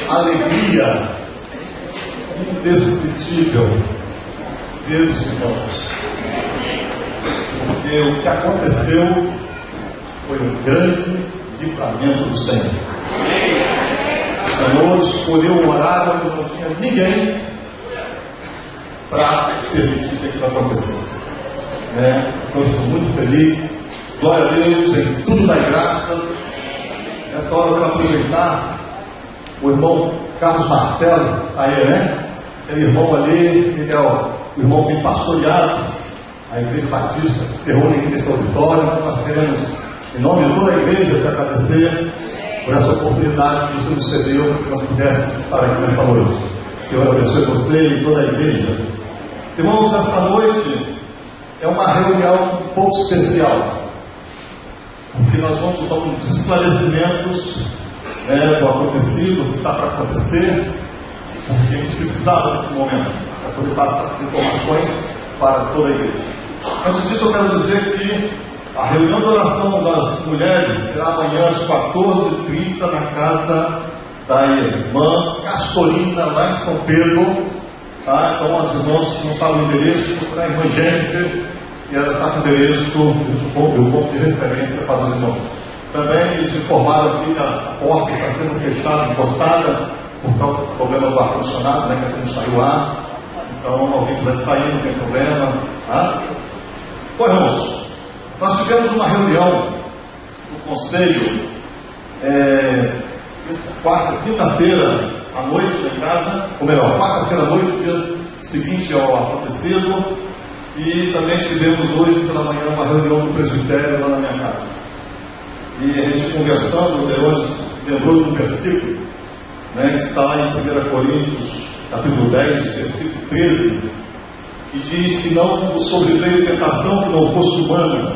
alegria indescritível ver os irmãos. Porque o que aconteceu foi um grande livramento do Senhor. O Senhor escolheu um horário onde não tinha ninguém para permitir que aquilo acontecesse. Então estou muito feliz. Glória a Deus, em tudo dá graças. Nesta hora eu quero aproveitar o irmão Carlos Marcelo, aí, aquele irmão ali, ele é o irmão que tem pastoreado a Igreja Batista, que se reúne aqui nesse auditório. Então nós queremos, em nome de toda a igreja, te agradecer por essa oportunidade que você nos cedeu para que nós pudéssemos estar aqui nesta noite. Senhor abençoe você e toda a igreja. Irmãos, nesta noite é uma reunião um pouco especial, porque nós vamos dar uns esclarecimentos do acontecido, do que está para acontecer, porque a gente precisava desse momento para poder passar essas informações para toda a igreja. Antes disso, eu quero dizer que a reunião de oração das mulheres será amanhã às 14h30 na casa da irmã Castorina, lá em São Pedro. Então, as irmãs que não sabem o endereço, procurar a irmã Jennifer, e ela está com o endereço do ponto de referência para os irmãos. Também eles informaram aqui que a porta está sendo fechada, encostada, por causa do problema do ar-condicionado, que aqui não saiu ar. Então, alguém quiser sair, não tem problema. Bom, irmãos, nós tivemos uma reunião no conselho, quinta-feira à noite em casa, ou melhor, quarta-feira à noite, dia seguinte ao acontecido, e também tivemos hoje pela manhã uma reunião do presbitério lá na minha casa. E a gente conversando, Deus lembrou de um versículo, que está lá em 1 Coríntios, capítulo 10, versículo 13, que diz que não vos sobreveio tentação que não fosse humana,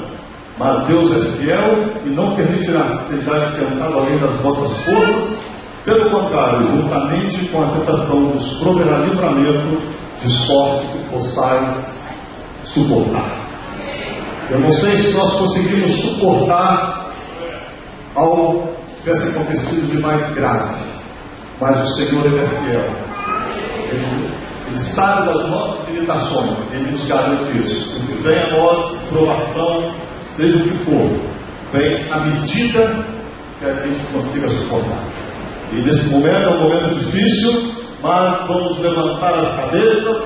mas Deus é fiel e não permitirá que sejais tentados além das vossas forças. Pelo contrário, juntamente com a tentação vos proverá livramento, de sorte que possais suportar. Eu não sei se nós conseguimos suportar algo que tivesse acontecido de mais grave, mas o Senhor ele é fiel. Ele sabe das nossas limitações, Ele nos garante isso. O que vem a nós, provação, seja o que for, vem à medida que a gente consiga suportar. E nesse momento é um momento difícil, mas vamos levantar as cabeças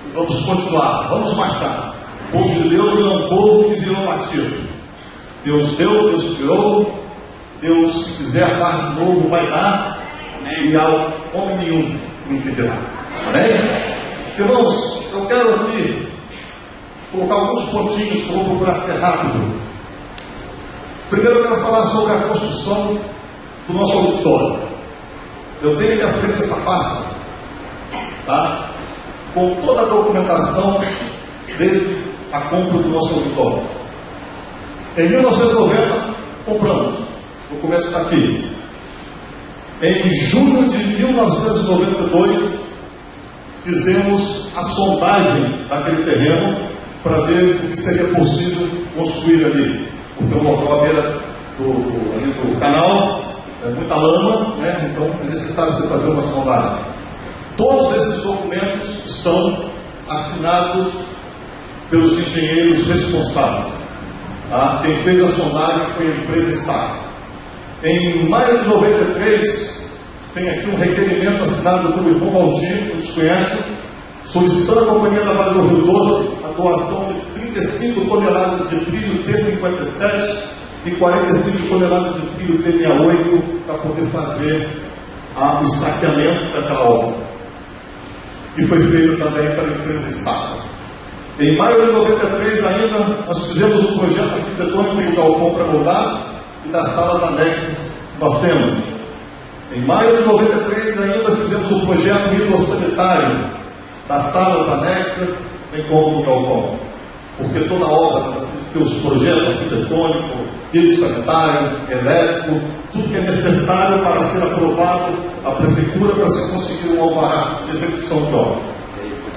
e vamos continuar, vamos marchar. O povo de Deus não é um povo que virou batido. Deus deu, Deus tirou, Deus, se quiser dar de novo, vai dar, e ao homem nenhum me impedirá. Amém? Irmãos, eu quero aqui colocar alguns pontinhos que eu vou procurar ser rápido. Primeiro eu quero falar sobre a construção do nosso auditório. Eu tenho aqui à frente essa pasta, com toda a documentação desde a compra do nosso auditório. Em 1990, compramos. O documento está aqui. Em junho de 1992, fizemos a sondagem daquele terreno para ver o que seria possível construir ali. Porque o local à beira do canal é muita lama, então é necessário você fazer uma sondagem. Todos esses documentos estão assinados pelos engenheiros responsáveis. Quem fez a sondagem foi a empresa Star. Em maio de 93, tem aqui um requerimento assinado pelo irmão Valdir, que vocês conhecem, solicitando à Companhia da Vale do Rio Doce a doação de 35 toneladas de trilho T57 e 45 toneladas de trilho T68 para poder fazer o esfaqueamento daquela obra, que foi feito também pela empresa Star. Em maio de 93 ainda, nós fizemos um projeto arquitetônico do galpão pré-moldado e das salas anexas que nós temos. Em maio de 93 ainda fizemos um projeto hidrossanitário das salas anexas, bem como do galpão. Porque toda obra tem os projetos arquitetônicos, hidrossanitário, elétrico, tudo que é necessário para ser aprovado a prefeitura para se conseguir um alvará de execução de obra.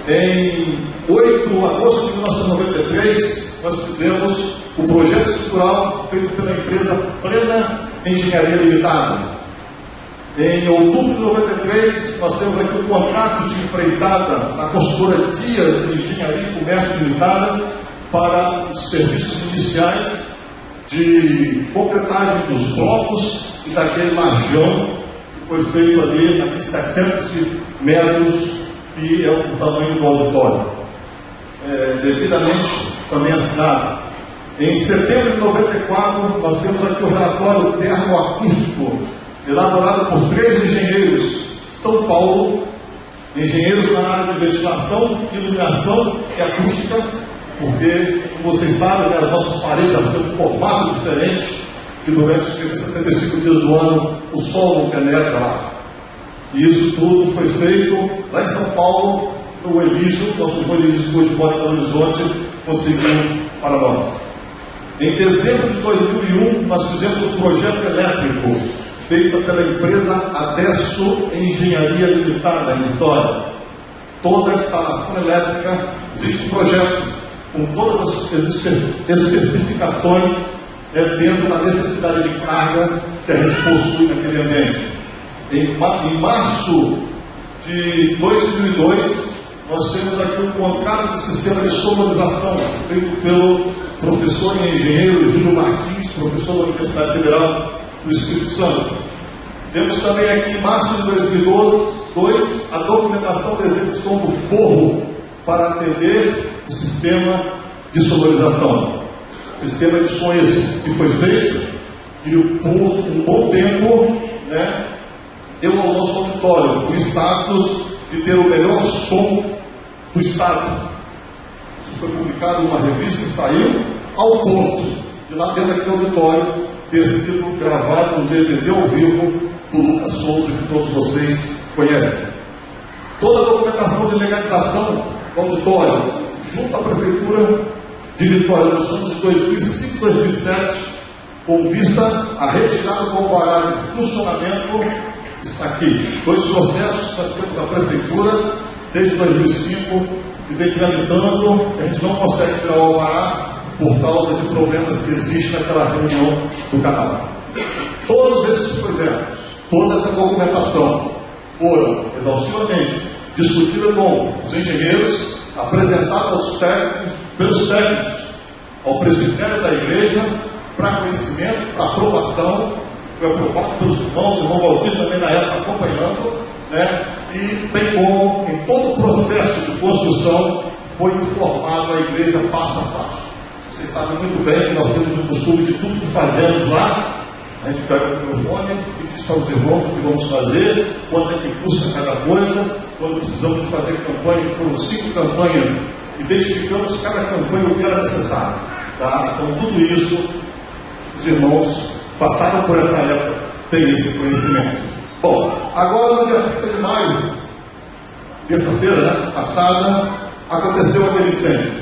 Em 8 de agosto de 1993, nós fizemos o projeto estrutural feito pela empresa Plena Engenharia Limitada. Em outubro de 93, nós temos aqui um contrato de empreitada na construtora Dias de Engenharia e Comércio Limitada para os serviços iniciais de concretagem dos blocos e daquele marjão que foi feito ali naqueles 700 metros, que é o tamanho do auditório. Devidamente também assinado. Em setembro de 94, nós temos aqui o relatório termoacústico, elaborado por 3 engenheiros de São Paulo, engenheiros na área de ventilação, iluminação e acústica, porque, como vocês sabem, as nossas paredes já têm um formato diferente, que durante os 365 dias do ano o sol não penetra lá. E isso tudo foi feito lá em São Paulo, o Elísio, nosso irmão Elísio, que hoje mora em Belo Horizonte, conseguiu para nós. Em dezembro de 2001, nós fizemos um projeto elétrico feito pela empresa Adesso Engenharia Limitada, em Vitória. Toda a instalação elétrica, existe um projeto com todas as especificações dentro da necessidade de carga que a gente possui naquele ambiente. Em março de 2002, nós temos aqui um contrato de sistema de sonorização feito pelo professor e engenheiro Júlio Martins, professor da Universidade Federal do Espírito Santo. Temos também aqui em março de 2002 a documentação da execução do forro para atender o sistema de sonorização. Sistema de som esse que foi feito e por um bom tempo, deu ao nosso auditório o status de ter o melhor som do estado. Isso foi publicado numa revista e saiu ao ponto de lá dentro daquele auditório ter sido gravado um DVD ao vivo do Lucas Souza, que todos vocês conhecem. Toda a documentação de legalização do auditório junto à Prefeitura de Vitória nos anos de 2005 e 2007, com vista à retirada do alvará de funcionamento, está aqui. 2 processos que nós temos na Prefeitura desde 2005 e vem tramitando. A gente não consegue tirar o alvará por causa de problemas que existem naquela reunião do canal. Todos esses projetos, toda essa documentação foram exaustivamente discutidas com os engenheiros, apresentadas aos técnicos, pelos técnicos ao presbitério da igreja, para conhecimento, para aprovação. Foi aprovado pelos irmãos, o irmão Valdir também na época acompanhando, e bem como em todo o processo de construção foi informado a igreja passo a passo. Vocês sabem muito bem que nós temos o costume de tudo que fazemos lá, a gente pega o microfone e diz para os irmãos o que vamos fazer, quanto é que custa cada coisa, quando precisamos fazer campanha, que foram 5 campanhas, identificamos cada campanha o que era necessário. Tá? Então tudo isso, os irmãos passaram por essa época, têm esse conhecimento. Bom, agora no dia 30 de maio, terça-feira, passada, aconteceu aquele incêndio.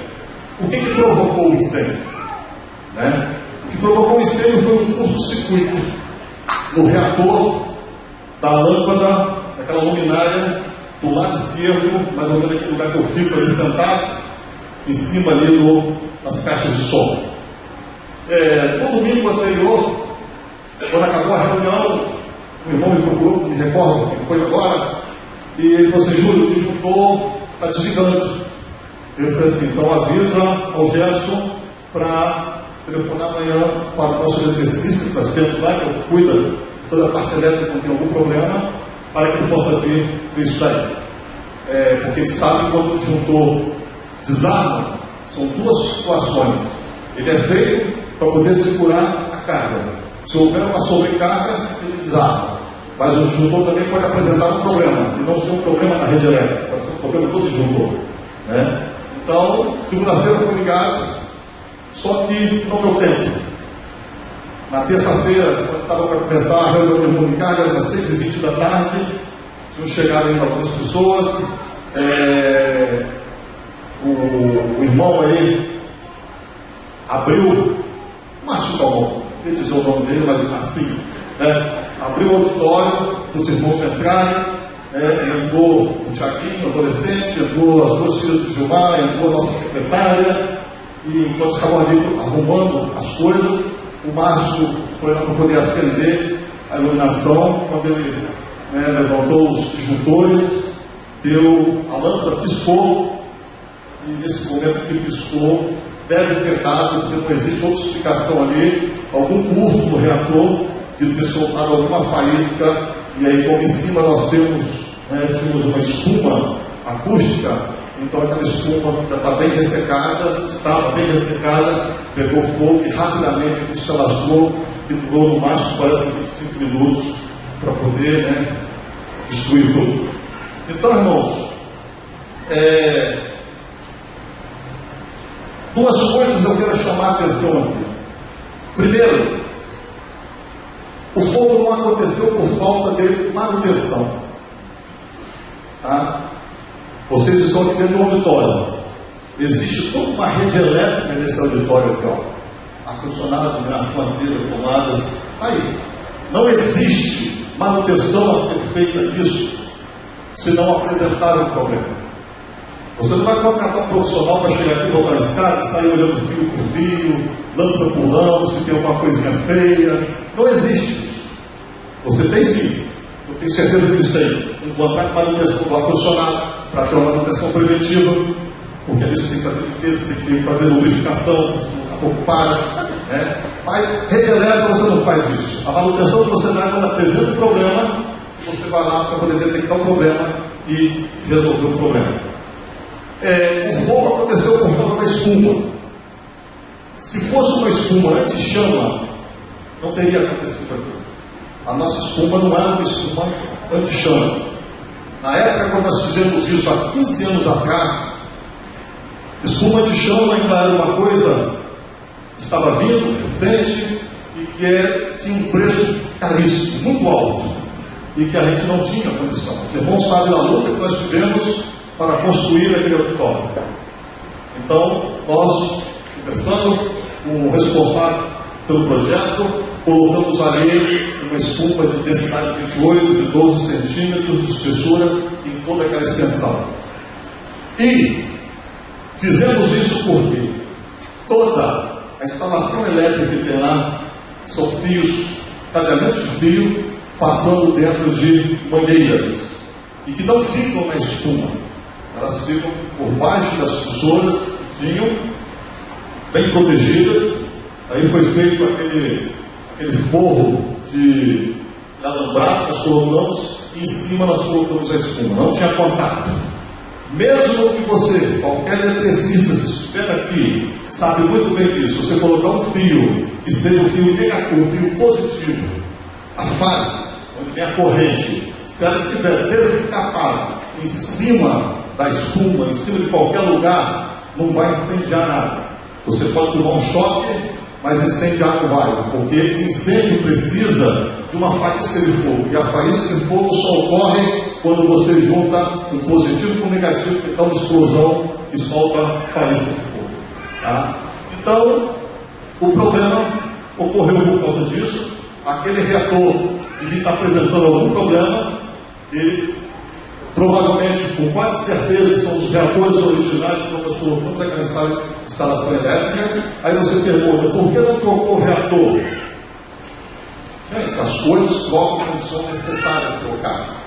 O que provocou o incêndio? O que provocou o incêndio foi um curto-circuito no reator da lâmpada, daquela luminária do lado esquerdo, mais ou menos aquele lugar que eu fico ali sentado, em cima ali das caixas de som. No domingo anterior, quando acabou a reunião, o irmão me procurou, me recordo que foi agora, e ele falou assim: Júlio, o disjuntor está desligando. Eu falei assim: então avisa ao Gerson para telefonar amanhã para o nosso eletricista, que nós temos lá, que cuida de toda a parte elétrica quando tem algum problema, para que ele possa vir isso daí. Porque ele sabe que quando o disjuntor desarma, são 2 situações. Ele é feito para poder segurar a carga. Se houver uma sobrecarga, ele desarma. Mas o disjuntor também pode apresentar um problema. E não ser um problema na rede elétrica, pode ser um problema do disjuntor. Então, segunda-feira foi ligado, só que não deu tempo. Na terça-feira, quando estava para começar a reunião de comunicado, era às 6h20 da tarde, tinham chegado ainda algumas pessoas. O irmão aí abriu, Márcio Calmon, ele dizer o nome dele, mas o Marcinho, abriu o auditório para os irmãos entrarem, entrou o Tiaguinho, adolescente, entrou as 2 filhas do Gilmar, entrou a nossa secretária, e enquanto estavam ali arrumando as coisas, o Márcio foi lá para poder acender a iluminação, quando ele levantou os disjuntores, a lâmpada piscou, e nesse momento que piscou, deve ter dado, porque não existe outra explicação ali, algum curto no reator, de ter soltado alguma faísca, e aí como em cima nós tínhamos uma espuma acústica, então aquela espuma já está bem ressecada, estava bem ressecada, pegou fogo e rapidamente se alastrou e durou no máximo parece 25 minutos para poder destruir tudo. Então, irmãos, duas coisas eu quero chamar a atenção aqui. Primeiro, o fogo não aconteceu por falta de manutenção. Tá? Vocês estão aqui dentro do auditório. Existe toda uma rede elétrica nesse auditório aqui, ó. Ar-condicionado, armazeira, tomadas. Aí. Não existe manutenção a ser feita nisso se não apresentar o problema. Você não vai contratar um profissional para chegar aqui, botar a escada e sair olhando fio por fio, lâmpada por lâmpada, se tem alguma coisinha feia. Não existe isso. Você tem sim. Eu tenho certeza que eles têm um contrato de manutenção do ar-condicionado para ter uma manutenção preventiva, porque ali você tem que fazer limpeza, tem que fazer lubrificação, você não está preocupado. Mas rede elétrica você não faz isso. A manutenção que você dá quando apresenta o problema, você vai lá para poder detectar o problema e resolver o problema. O fogo aconteceu por causa da espuma. Se fosse uma espuma anti-chama, não teria acontecido aquilo. A nossa espuma não era uma espuma anti-chama. Na época, quando nós fizemos isso há 15 anos atrás, espuma anti-chama ainda era uma coisa que estava vindo, recente, e que tinha um preço caríssimo, muito alto, e que a gente não tinha condição. Os irmãos sabem da luta que nós tivemos para construir aquele auditório. Então, nós, conversando com o responsável pelo projeto, colocamos ali uma espuma de densidade de 28, de 12 centímetros de espessura em toda aquela extensão. E fizemos isso porque toda a instalação elétrica que tem lá são fios, cadeamentos de fio, passando dentro de mangueiras, e que não ficam na espuma. Elas ficam por baixo das fissuras que tinham, bem protegidas. Aí foi feito aquele forro de alambrado que nós colocamos, e em cima nós colocamos a espuma. Não tinha contato. Mesmo que você, qualquer eletricista, se estiver aqui, sabe muito bem disso, você colocar um fio que seja um fio negativo, um fio positivo, a fase onde vem a corrente, se ela estiver desencapada em cima da espuma, em cima de qualquer lugar, não vai incendiar nada. Você pode tomar um choque, mas incendiar não vai, porque o incêndio precisa de uma faísca de fogo, e a faísca de fogo só ocorre quando você junta um positivo com um negativo, que dá uma explosão e solta faísca de fogo. Tá? Então, o problema ocorreu por causa disso. Aquele reator que está apresentando algum problema, e provavelmente, com quase certeza, são os reatores originais que nós colocamos naquela instalação elétrica. Aí você pergunta, por que não trocou o reator? Gente, as coisas trocam quando são necessárias trocar.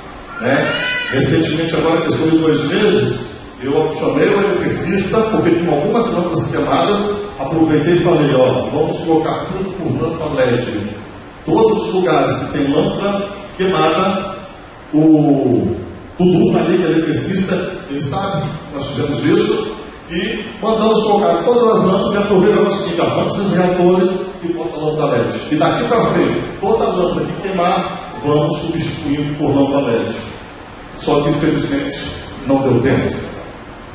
Recentemente, agora, questão de 2 meses, eu chamei o eletricista, porque tinha algumas lâmpadas queimadas, aproveitei e falei, vamos trocar tudo por lâmpada LED. Todos os lugares que tem lâmpada queimada, o Dudu ali, que é eletricista, ele sabe, nós fizemos isso, e mandamos colocar todas as lâmpadas e aproveitamos o seguinte, vamos esses reatores e bota a lâmpada LED. E daqui para frente, toda a lâmpada que queimar, vamos substituindo por lâmpada LED. Só que, infelizmente, não deu tempo.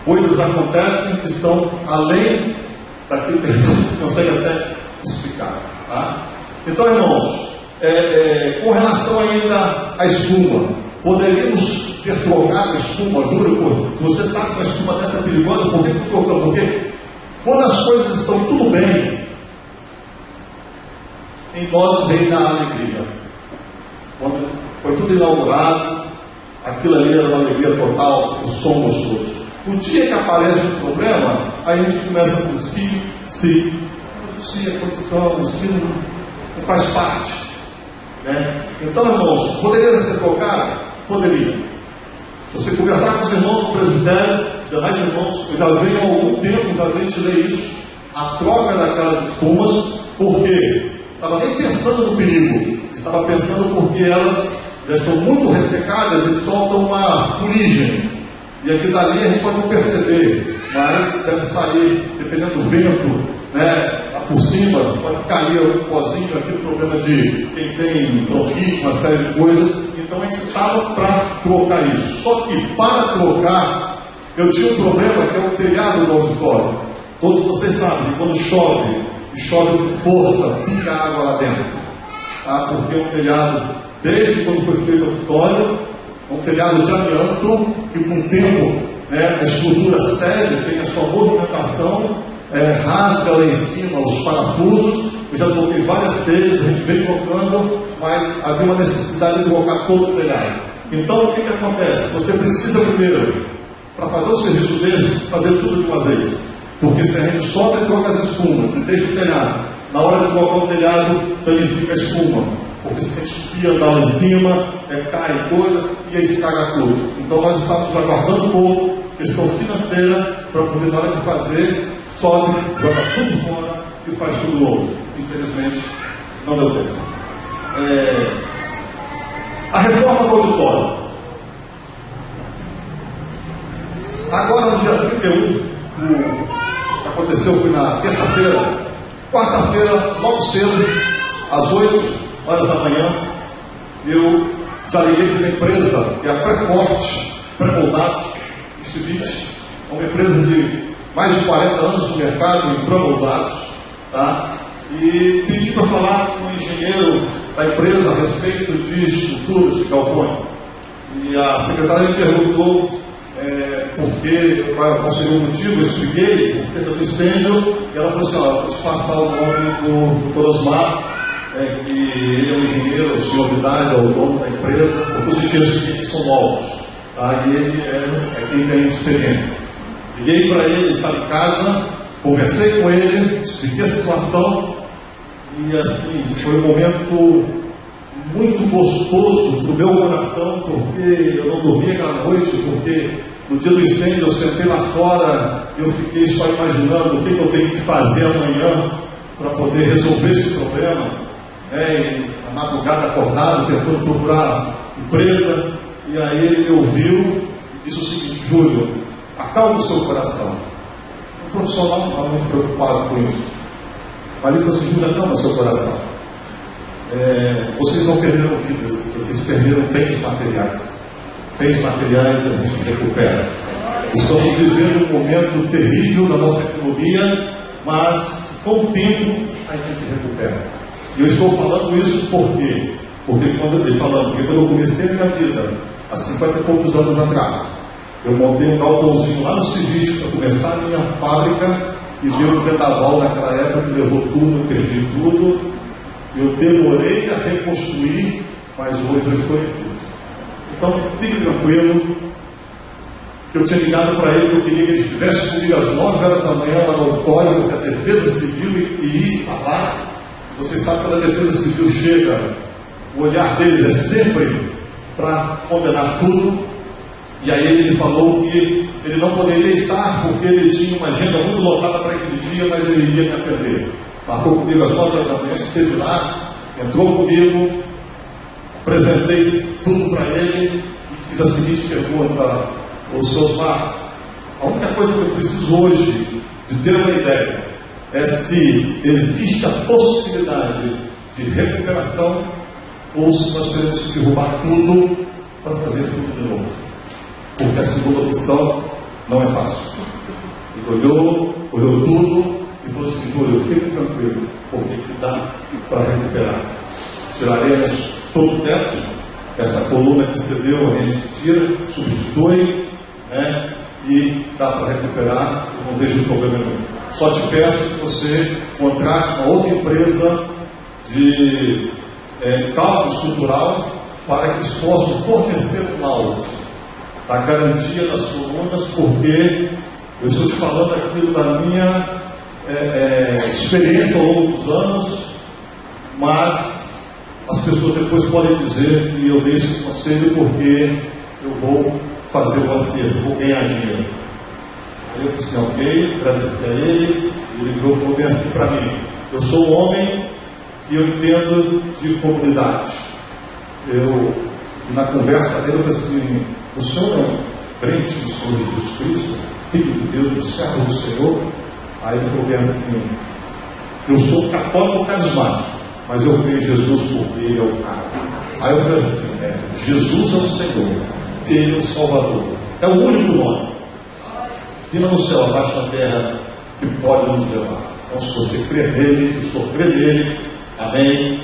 Coisas acontecem que estão além daquilo que a gente consegue até explicar. Tá? Então, irmãos, com relação ainda à espuma, poderíamos ter trocado a espuma, juro, você sabe que a espuma dessa é perigosa, por que trocamos? Porque quando as coisas estão tudo bem, em nós reina a alegria. Quando foi tudo inaugurado, aquilo ali era uma alegria total, o som gostoso. O dia que aparece um problema, aí a gente começa com se a condição, o si não faz parte. né? Então, irmãos, poderia ter trocado? Poderia. Se você conversar com os irmãos do presbitério, os demais irmãos, eu já venho há algum tempo, já venho te ler isso, a troca daquelas espumas, porque estava nem pensando no perigo, estava pensando porque elas já estão muito ressecadas e soltam uma fuligem. E aqui dali a gente pode não perceber, mas deve sair, dependendo do vento, né, lá por cima, pode cair um pozinho, aquele problema de quem tem bronquite, uma série de coisas. Então a gente estava para trocar isso. Só que para trocar, eu tinha um problema que é o telhado do auditório. Todos vocês sabem que quando chove, e chove com força, pica água lá dentro. Tá? Porque é um telhado, desde quando foi feito o auditório, é um telhado de amianto, que com o tempo, né, a estrutura cede, tem a sua movimentação, rasga lá em cima os parafusos. Eu já troquei várias telhas, a gente vem trocando, mas havia uma necessidade de trocar todo o telhado. Então o que acontece? Você precisa primeiro, para fazer um serviço desse, fazer tudo de uma vez. Porque se a gente solta e troca as espumas e deixa o telhado, na hora de trocar o telhado, danifica a espuma. Porque se a gente subir, andar lá em cima, cai coisa e aí se caga tudo. Então nós estamos aguardando um pouco, questão financeira, para poder, na hora de fazer, sobe, joga tudo fora e faz tudo novo. Infelizmente, não deu tempo. A reforma do auditório. Agora, no dia 31, o que aconteceu foi na terça-feira, quarta-feira, logo cedo, às 8 horas da manhã, eu já liguei para uma empresa, que é a Pré-Forte, Pré-Moldados, o Civite, é uma empresa de mais de 40 anos no mercado em pré-moldados, tá? E pedi para falar com o engenheiro da empresa a respeito de estruturas de galpões. E a secretária me perguntou qual seria o motivo. Eu expliquei acerca do incêndio e ela falou assim: vou te passar o nome do Osmar, que ele é um engenheiro, o senhor Vidal, é o dono da empresa, porque os engenheiros que são novos, tá? E ele é quem tem experiência. Liguei para ele, estava em casa, conversei com ele, expliquei a situação e assim, foi um momento muito gostoso para o meu coração, porque eu não dormi aquela noite, porque no dia do incêndio eu sentei lá fora e eu fiquei só imaginando o que eu tenho que fazer amanhã para poder resolver esse problema. Na madrugada acordado, tentando procurar empresa, e aí ele me ouviu e disse o seguinte: Júlio, acalme o seu coração. Um profissional não está muito preocupado com isso. Mas ele falou assim: Júlio, acalma o seu coração. Vocês não perderam vidas, vocês perderam bens materiais. Bens materiais a gente recupera. Estamos vivendo um momento terrível da nossa economia, mas com o tempo a gente recupera. E eu estou falando isso por quê? Porque quando eu comecei a minha vida, há 50 e poucos anos atrás, eu montei um galpãozinho lá no Civite para começar a minha fábrica e deu um vendaval naquela época que levou tudo, eu perdi tudo. Eu demorei a reconstruir, mas hoje eu estou em tudo. Então, fique tranquilo, que eu tinha ligado para ele, que eu queria que ele estivesse comigo às 9 horas da manhã lá no auditório, porque a Defesa Civil iria estar lá. Vocês sabem que quando a Defesa Civil chega, o olhar deles é sempre para condenar tudo. E aí ele me falou que ele não poderia estar porque ele tinha uma agenda muito lotada para aquele dia, mas ele iria me atender. Marcou comigo às 9 horas da manhã, esteve lá, entrou comigo, apresentei tudo para ele e fiz a seguinte pergunta: ô seu Osmar, a única coisa que eu preciso hoje de ter uma ideia é se existe a possibilidade de recuperação ou se nós teremos que derrubar tudo para fazer tudo de novo. Porque a segunda opção não é fácil. Ele olhou tudo e falou assim: Júlio, fique tranquilo, porque dá para recuperar. Tiraremos todo o teto, essa coluna que cedeu a gente tira, substitui, né, e dá para recuperar, eu não vejo problema nenhum. Só te peço que você contrate uma outra empresa de cálculo estrutural para que eles possam fornecer laudos da garantia das colunas, porque eu estou te falando aquilo da minha experiência ao longo dos anos, mas as pessoas depois podem dizer que eu dei esse conselho porque eu vou fazer o acerto, eu vou ganhar dinheiro. Aí eu disse, ok, agradeci a ele, e ele virou e falou bem assim para mim: eu sou um homem que eu entendo de comunidade. Na conversa dele, eu falei assim: o senhor é um crente do Senhor Jesus Cristo, filho de Deus, servo do Senhor? Aí ele falou bem assim: eu sou católico carismático, mas eu creio em Jesus porque Ele é o cara. Aí eu falei assim: Jesus é o Senhor, Ele é o Salvador, é o único nome, cima no céu, abaixo da terra, que pode nos levar. Então, se você crer nele, se o senhor crer nele, amém.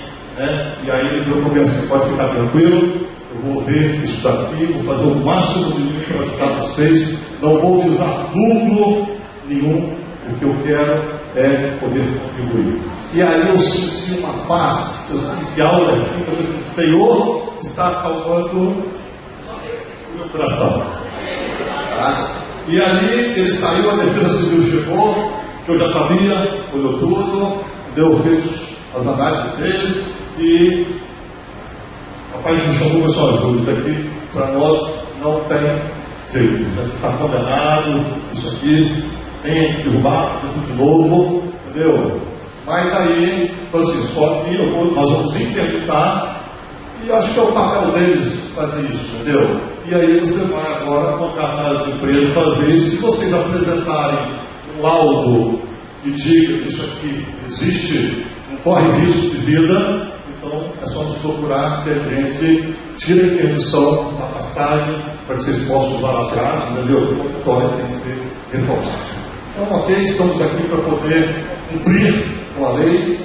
E aí ele falou bem assim: pode ficar tranquilo, eu vou ver isso daqui, vou fazer o máximo de mim para ajudar vocês, não vou visar lucro nenhum, o que eu quero é poder contribuir. E aí eu senti uma paz, eu senti algo assim, eu disse: o Senhor está acalmando o meu coração. Tá? E ali ele saiu, a Defesa Civil chegou, que eu já sabia, olhou tudo, fez as análises deles, e o rapaz me chamou e falou: olha, isso daqui para nós não tem jeito, já está condenado, isso aqui tem que derrubar tudo de novo, entendeu? Mas aí, assim, só que nós vamos interditar, e acho que é o papel deles fazer isso, entendeu? E aí você vai agora contratar as empresas fazer isso. Se vocês apresentarem um laudo que diga que isso aqui existe, não corre risco de vida, então é só nos procurar que a gente tire a interdição da passagem para que vocês possam usar as casas, entendeu? O condutório tem que ser reformado. Então, ok, estamos aqui para poder cumprir com a lei,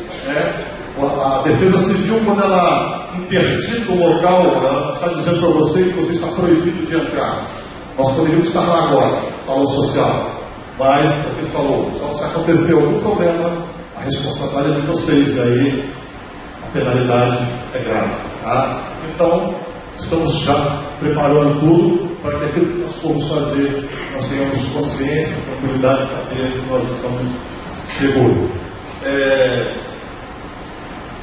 A Defesa Civil, quando ela interdita o local, ela está dizendo para você que você está proibido de entrar. Nós poderíamos estar lá agora, falou social, mas, como ele falou, só se acontecer algum problema, a responsabilidade é de vocês, aí a penalidade é grave. Tá? Então, estamos já preparando tudo para que aquilo que nós formos fazer, nós tenhamos consciência, tranquilidade de saber que nós estamos seguros.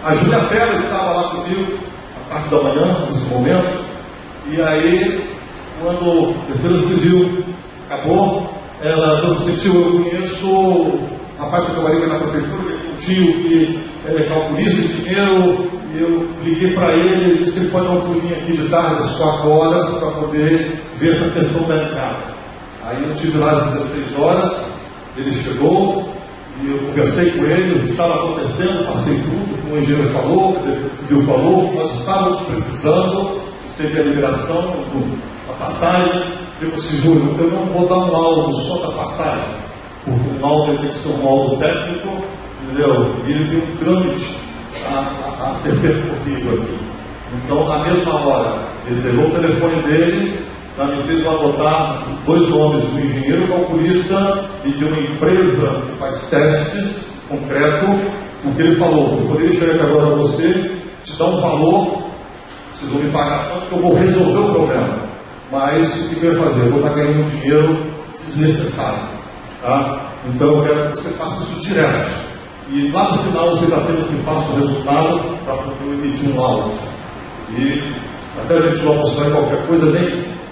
A Júlia Pera estava lá comigo na parte da manhã, nesse momento, e aí, quando a Defesa Civil acabou, ela falou assim: tio, eu conheço o rapaz que eu trabalhei na prefeitura, um tio que é calculista de dinheiro, e eu liguei para ele disse que ele pode dar um turninho aqui de tarde, às 4 horas, para poder ver essa questão da entrada. Aí eu estive lá às 16 horas, ele chegou, e eu conversei com ele, o que estava acontecendo, passei tudo, como o engenheiro falou, o Defesa Civil falou, nós estávamos precisando de ser a liberação da passagem. Eu falei assim: Júlio, eu não vou dar um laudo só da passagem, porque o laudo tem que ser um laudo técnico, entendeu? E ele tem um trâmite a ser percorrido aqui. Então, na mesma hora, ele pegou o telefone dele, já me fez anotar 2 nomes do engenheiro calculista e de uma empresa que faz testes concretos, porque ele falou: eu poderia chegar aqui agora a você, te dar um valor, vocês vão me pagar tanto que eu vou resolver o problema, mas o que eu ia fazer? Eu vou estar ganhando dinheiro desnecessário, tá? Então eu quero que você faça isso direto, e lá no final vocês apenas me passam o resultado para poder emitir um laudo, e até a gente vai mostrar qualquer coisa,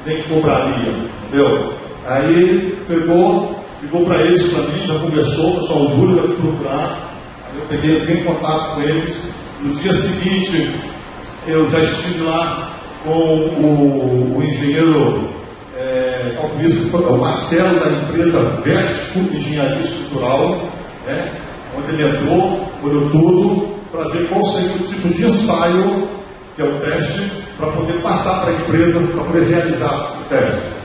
nem cobraria, entendeu? Aí ele pegou, ligou para eles, para mim, já conversou, pessoal, o Júlio vai te procurar. Aí eu entrei em contato com eles. No dia seguinte, eu já estive lá com o engenheiro calculista, o Marcelo, da empresa Vertico Engenharia Estrutural, onde ele entrou, olhou tudo, para ver qual seria o tipo de ensaio, que é o teste, para poder passar para a empresa, para poder realizar o teste.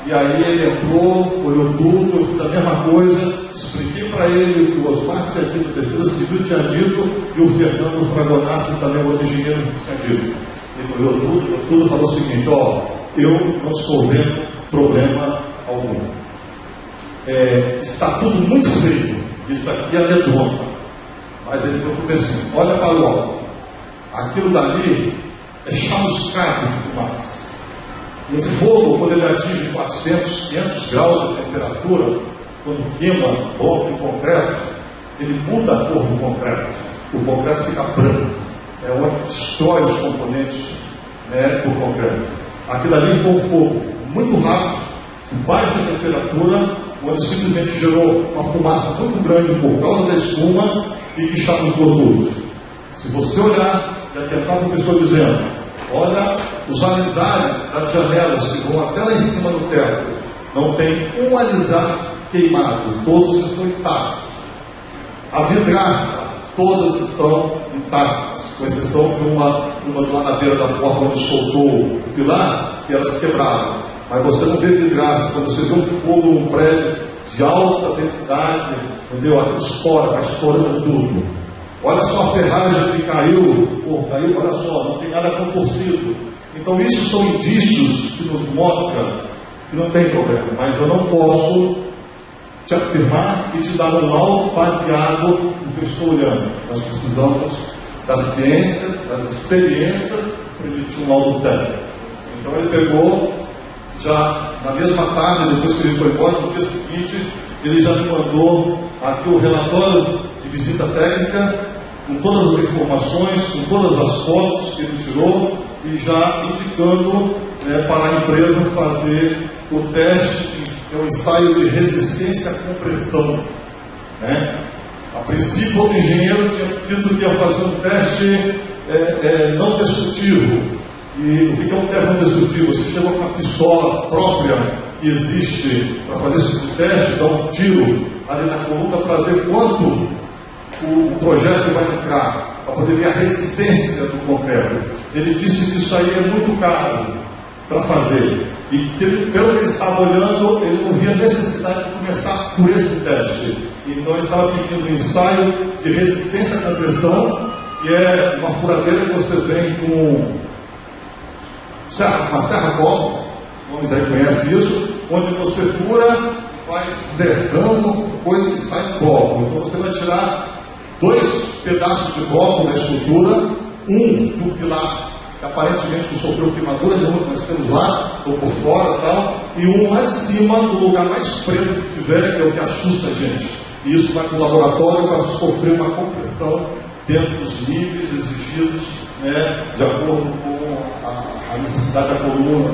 E aí ele entrou, olhou tudo, eu fiz a mesma coisa, expliquei para ele o que o Osmar tinha dito, a Defesa Civil tinha dito, e o Fernando Fragonassi, também o outro engenheiro, tinha dito. Ele olhou tudo e falou o seguinte: eu não estou vendo problema algum. Está tudo muito feio, isso aqui é amedronta. Mas ele falou assim: olha para o alto, aquilo dali é chamuscado de fumaça. Um fogo, quando ele atinge 400, 500 graus de temperatura, quando queima bloco de concreto, ele muda a cor do concreto. O concreto fica branco. onde destrói os componentes, né, do concreto. Aquilo ali foi um fogo muito rápido, de baixa temperatura, onde simplesmente gerou uma fumaça muito grande por causa da espuma e que chamuscou tudo. Se você olhar e atentar para o que eu estou dizendo, olha os alisares das janelas que vão até lá em cima do teto, não tem um alisar queimado, todos estão intactos. A vidraça, todas estão intactas, com exceção de umas lá na beira da porta onde soltou o pilar, que elas quebraram. Mas você não vê vidraça. Quando você vê um fogo num prédio de alta densidade, entendeu? Aquilo estoura, vai estourando tudo. Olha só a ferragem que caiu, olha só, não tem nada contorcido. Então isso são indícios que nos mostram que não tem problema. Mas eu não posso te afirmar e te dar um laudo baseado no que eu estou olhando. Nós precisamos da ciência, das experiências, para emitir um laudo técnico. Então ele pegou, já na mesma tarde, depois que ele foi embora, no dia seguinte, ele já me mandou aqui o relatório de visita técnica, com todas as informações, com todas as fotos que ele tirou, e já indicando, para a empresa fazer o teste, que é um ensaio de resistência à compressão. Né? A princípio, o engenheiro tinha dito que ia fazer um teste não destrutivo. E o que é um teste não destrutivo? Você chega com uma pistola própria que existe para fazer esse tipo de teste, dá um tiro ali na coluna para ver quanto o projeto vai entrar, para poder ver a resistência do concreto. Ele disse que isso aí é muito caro para fazer. E pelo que ele estava olhando, ele não via necessidade de começar por esse teste. Então ele estava pedindo um ensaio de resistência à compressão, que é uma furadeira que você vem com uma serra-copo, vamos aí conhece isso, onde você fura, faz zerrando coisa que sai em bloco. Então você vai tirar 2 pedaços de bloco da estrutura, um de um pilar que aparentemente sofreu queimadura, nós temos lá, ou por fora e tal, e um lá de cima, no lugar mais preto que tiver, que é o que assusta a gente. E isso vai para o laboratório para sofrer uma compressão dentro dos níveis exigidos, né, de acordo com a necessidade da coluna,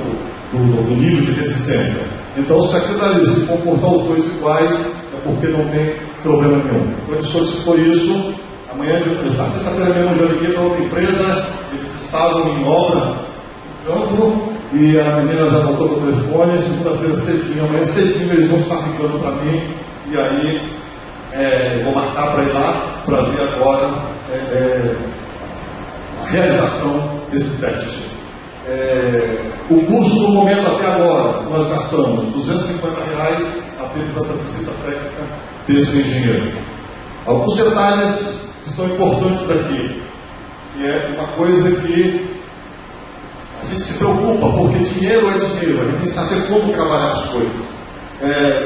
do nível de resistência. Então, se aquilo ali se comportar os dois iguais, é porque não tem problema nenhum. Então, ele solicitou isso. Amanhã, na sexta-feira mesmo, eu já liguei para outra empresa, eles estavam em obra no campo, e a menina já botou no telefone, segunda-feira cedinho, amanhã cedinho, eles vão estar ligando para mim, e aí vou marcar para ir lá, para ver agora a realização desse teste. O custo do momento até agora, nós gastamos R$250 apenas essa visita técnica desse engenheiro. Alguns detalhes que são importantes aqui, que é uma coisa que a gente se preocupa, porque dinheiro é dinheiro, a gente tem que saber como trabalhar as coisas.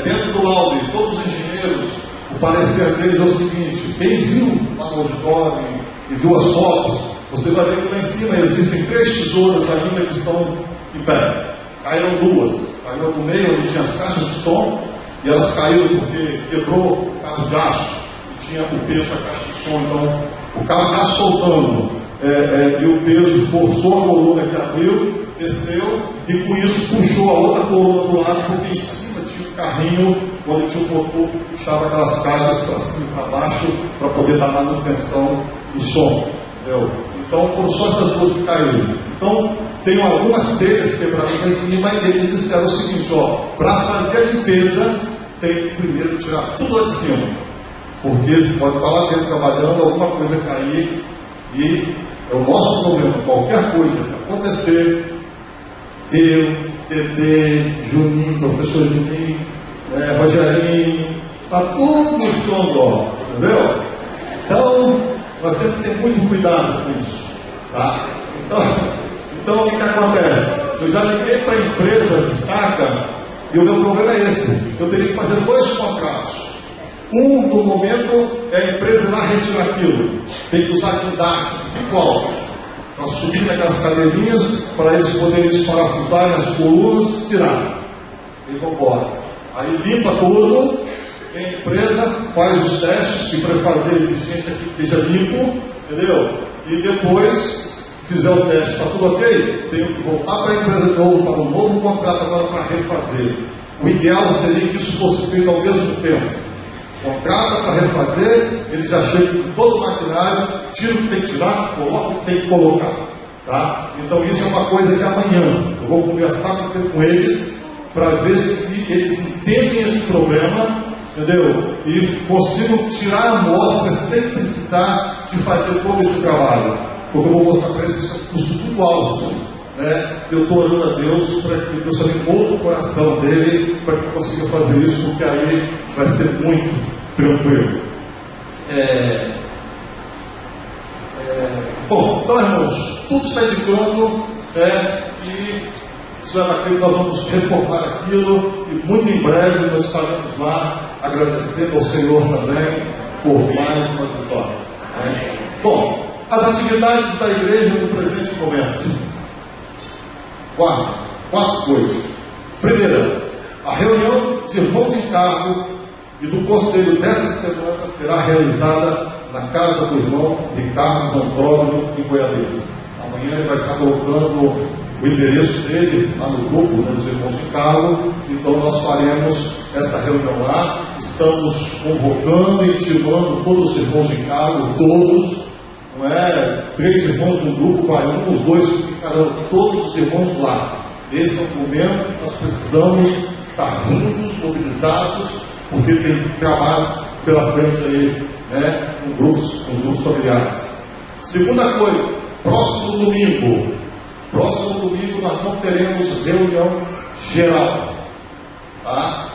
Dentro do laudo, todos os engenheiros, o parecer deles é o seguinte: quem viu lá no auditório e viu as fotos, você vai ver que lá em cima existem 3 tesouras ainda que estão em pé. Caíram 2. Caiu do meio, onde tinha as caixas de som, e elas caíram porque quebrou o cabo de aço, e tinha o peso da caixa de som. Então, o cabo de aço soltando, e o peso forçou a coluna que abriu, desceu, e com isso puxou a outra coluna do lado, porque em cima tinha um carrinho, onde tinha um motor que puxava aquelas caixas para cima e para baixo, para poder dar manutenção do som. Entendeu? Então, foram só essas 2 que caíram. Então, tem algumas telhas quebradas lá em cima, e eles disseram o seguinte: para fazer a limpeza, tem que primeiro tirar tudo lá de cima, porque pode estar lá dentro trabalhando, alguma coisa cair, e é o nosso problema. Qualquer coisa que acontecer, eu, Dedê, Juninho, professor Juninho, Rogerinho, está tudo no estrondó, entendeu? Então, nós temos que ter muito cuidado com isso, tá? Então o que acontece? Eu já liguei para a empresa de estaca, e o meu problema é esse: eu teria que fazer 2 contratos. Um, no momento, é a empresa lá retirar aquilo, tem que usar guindastes igual, para subir naquelas cadeirinhas, para eles poderem desparafusar as colunas e tirar. Eles vão embora. Aí limpa tudo, e a empresa faz os testes, que para fazer a exigência que esteja limpo, entendeu? e depois fizer o teste, está tudo ok, tenho que voltar para a empresa de novo, para um novo contrato agora para refazer. O ideal seria que isso fosse feito ao mesmo tempo. Contrata para refazer, ele já chega com todo o maquinário, tira o que tem que tirar, coloca o que tem que colocar. Tá? Então isso é uma coisa que amanhã eu vou conversar com eles para ver se eles entendem esse problema, entendeu? E consigam tirar a amostra sem precisar de fazer todo esse trabalho. Porque eu vou mostrar para eles que isso é um custo muito alto. Né? Eu estou orando a Deus para que Deus também mova o coração dele para que eu consiga fazer isso, porque aí vai ser muito tranquilo. Bom, então irmãos, tudo está indicando que isso é daquilo que nós vamos reformar aquilo e muito em breve nós estaremos lá agradecendo ao Senhor também por mais uma vitória. Bom, as atividades da igreja no presente momento. Quatro coisas. Primeira, a reunião de irmãos de encargo e do conselho dessa semana será realizada na casa do irmão Ricardo Antônio em Goiânia. Amanhã ele vai estar colocando o endereço dele lá no grupo, né, dos irmãos de encargo. Então nós faremos essa reunião lá. Estamos convocando e intimando todos os irmãos de encargo, todos. Não é 3 irmãos de um grupo, vai um, os 2 ficarão, todos os irmãos lá. Esse é o momento que nós precisamos estar juntos, mobilizados, porque tem trabalho pela frente aí, né, com os grupos familiares. Segunda coisa, próximo domingo nós não teremos reunião geral. Tá?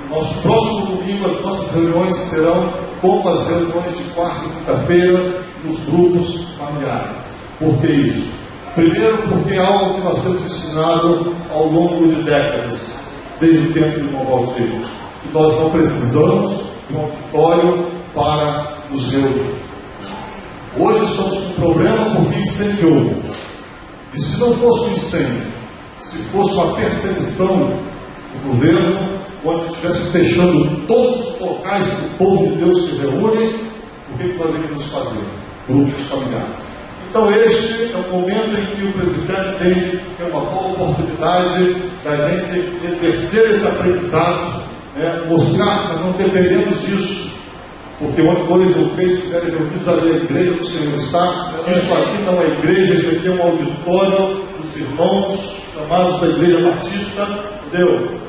Nosso próximo domingo as nossas reuniões serão como as reuniões de quarta e quinta-feira nos grupos familiares. Por que isso? Primeiro, porque é algo que nós temos ensinado ao longo de décadas, desde o tempo do irmão Valdir, que nós não precisamos de um auditório para nos reunir. Hoje estamos com um problema porque incendiou. E se não fosse um incêndio, se fosse uma perseguição do governo, quando estivesse fechando todos os locais que o povo de Deus se reúne, o que nós iríamos fazer? Grupos familiares. Então este é o momento em que o presbitério tem uma boa oportunidade da gente exercer esse aprendizado, né? Mostrar que nós não dependemos disso, porque onde 2 ou 3 estiverem reunidos ali a igreja do Senhor está. Isso aqui não é igreja, isso aqui é um auditório dos irmãos chamados da Igreja Batista, entendeu?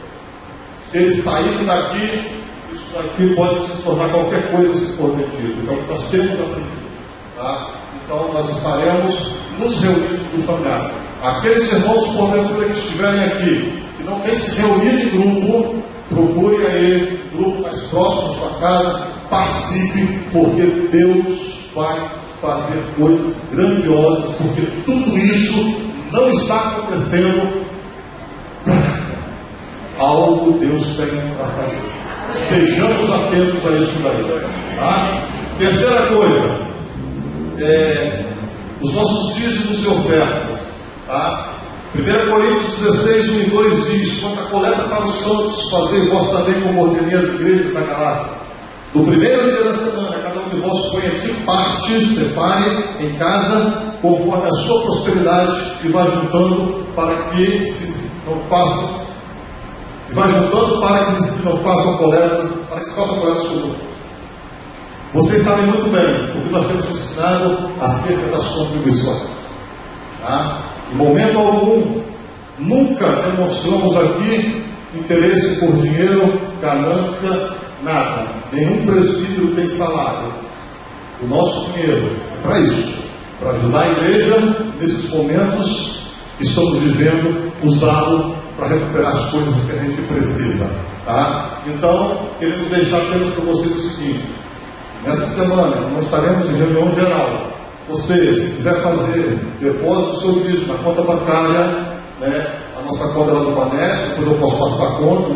Se eles saírem daqui, isso daqui pode se tornar qualquer coisa se for metido. Então nós temos aprendido. Tá? Então nós estaremos nos reunindo com familiares. Aqueles irmãos, porventura, que estiverem aqui, que não têm se reunido em grupo, procurem aí um grupo mais próximo da sua casa, participe, porque Deus vai fazer coisas grandiosas, porque tudo isso não está acontecendo. Algo Deus tem para fazer. Estejamos atentos a isso daí. Tá? Terceira coisa, os nossos dízimos e ofertas. Tá? 1 Coríntios 16, 1 e 2 diz: quanto à coleta para os santos, fazei vós também como ordenei as igrejas da Galácia. No primeiro dia da semana, cada um de vós ponha de parte, separe em casa, conforme a sua prosperidade, e vá juntando para que se não façam coletas, para que se façam coletas conosco. Vocês sabem muito bem, porque nós temos ensinado acerca das contribuições. Tá? Em momento algum, nunca demonstramos aqui interesse por dinheiro, ganância, nada. Nenhum presbítero tem salário. O nosso dinheiro é para isso, para ajudar a igreja nesses momentos que estamos vivendo, usá-lo para recuperar as coisas que a gente precisa. Tá? Então, queremos deixar apenas para vocês o seguinte: nessa semana nós estaremos em reunião geral. Você, se quiser fazer depósito do seu dízimo na conta bancária, né, a nossa conta lá do Banesco, depois eu posso passar a conta, o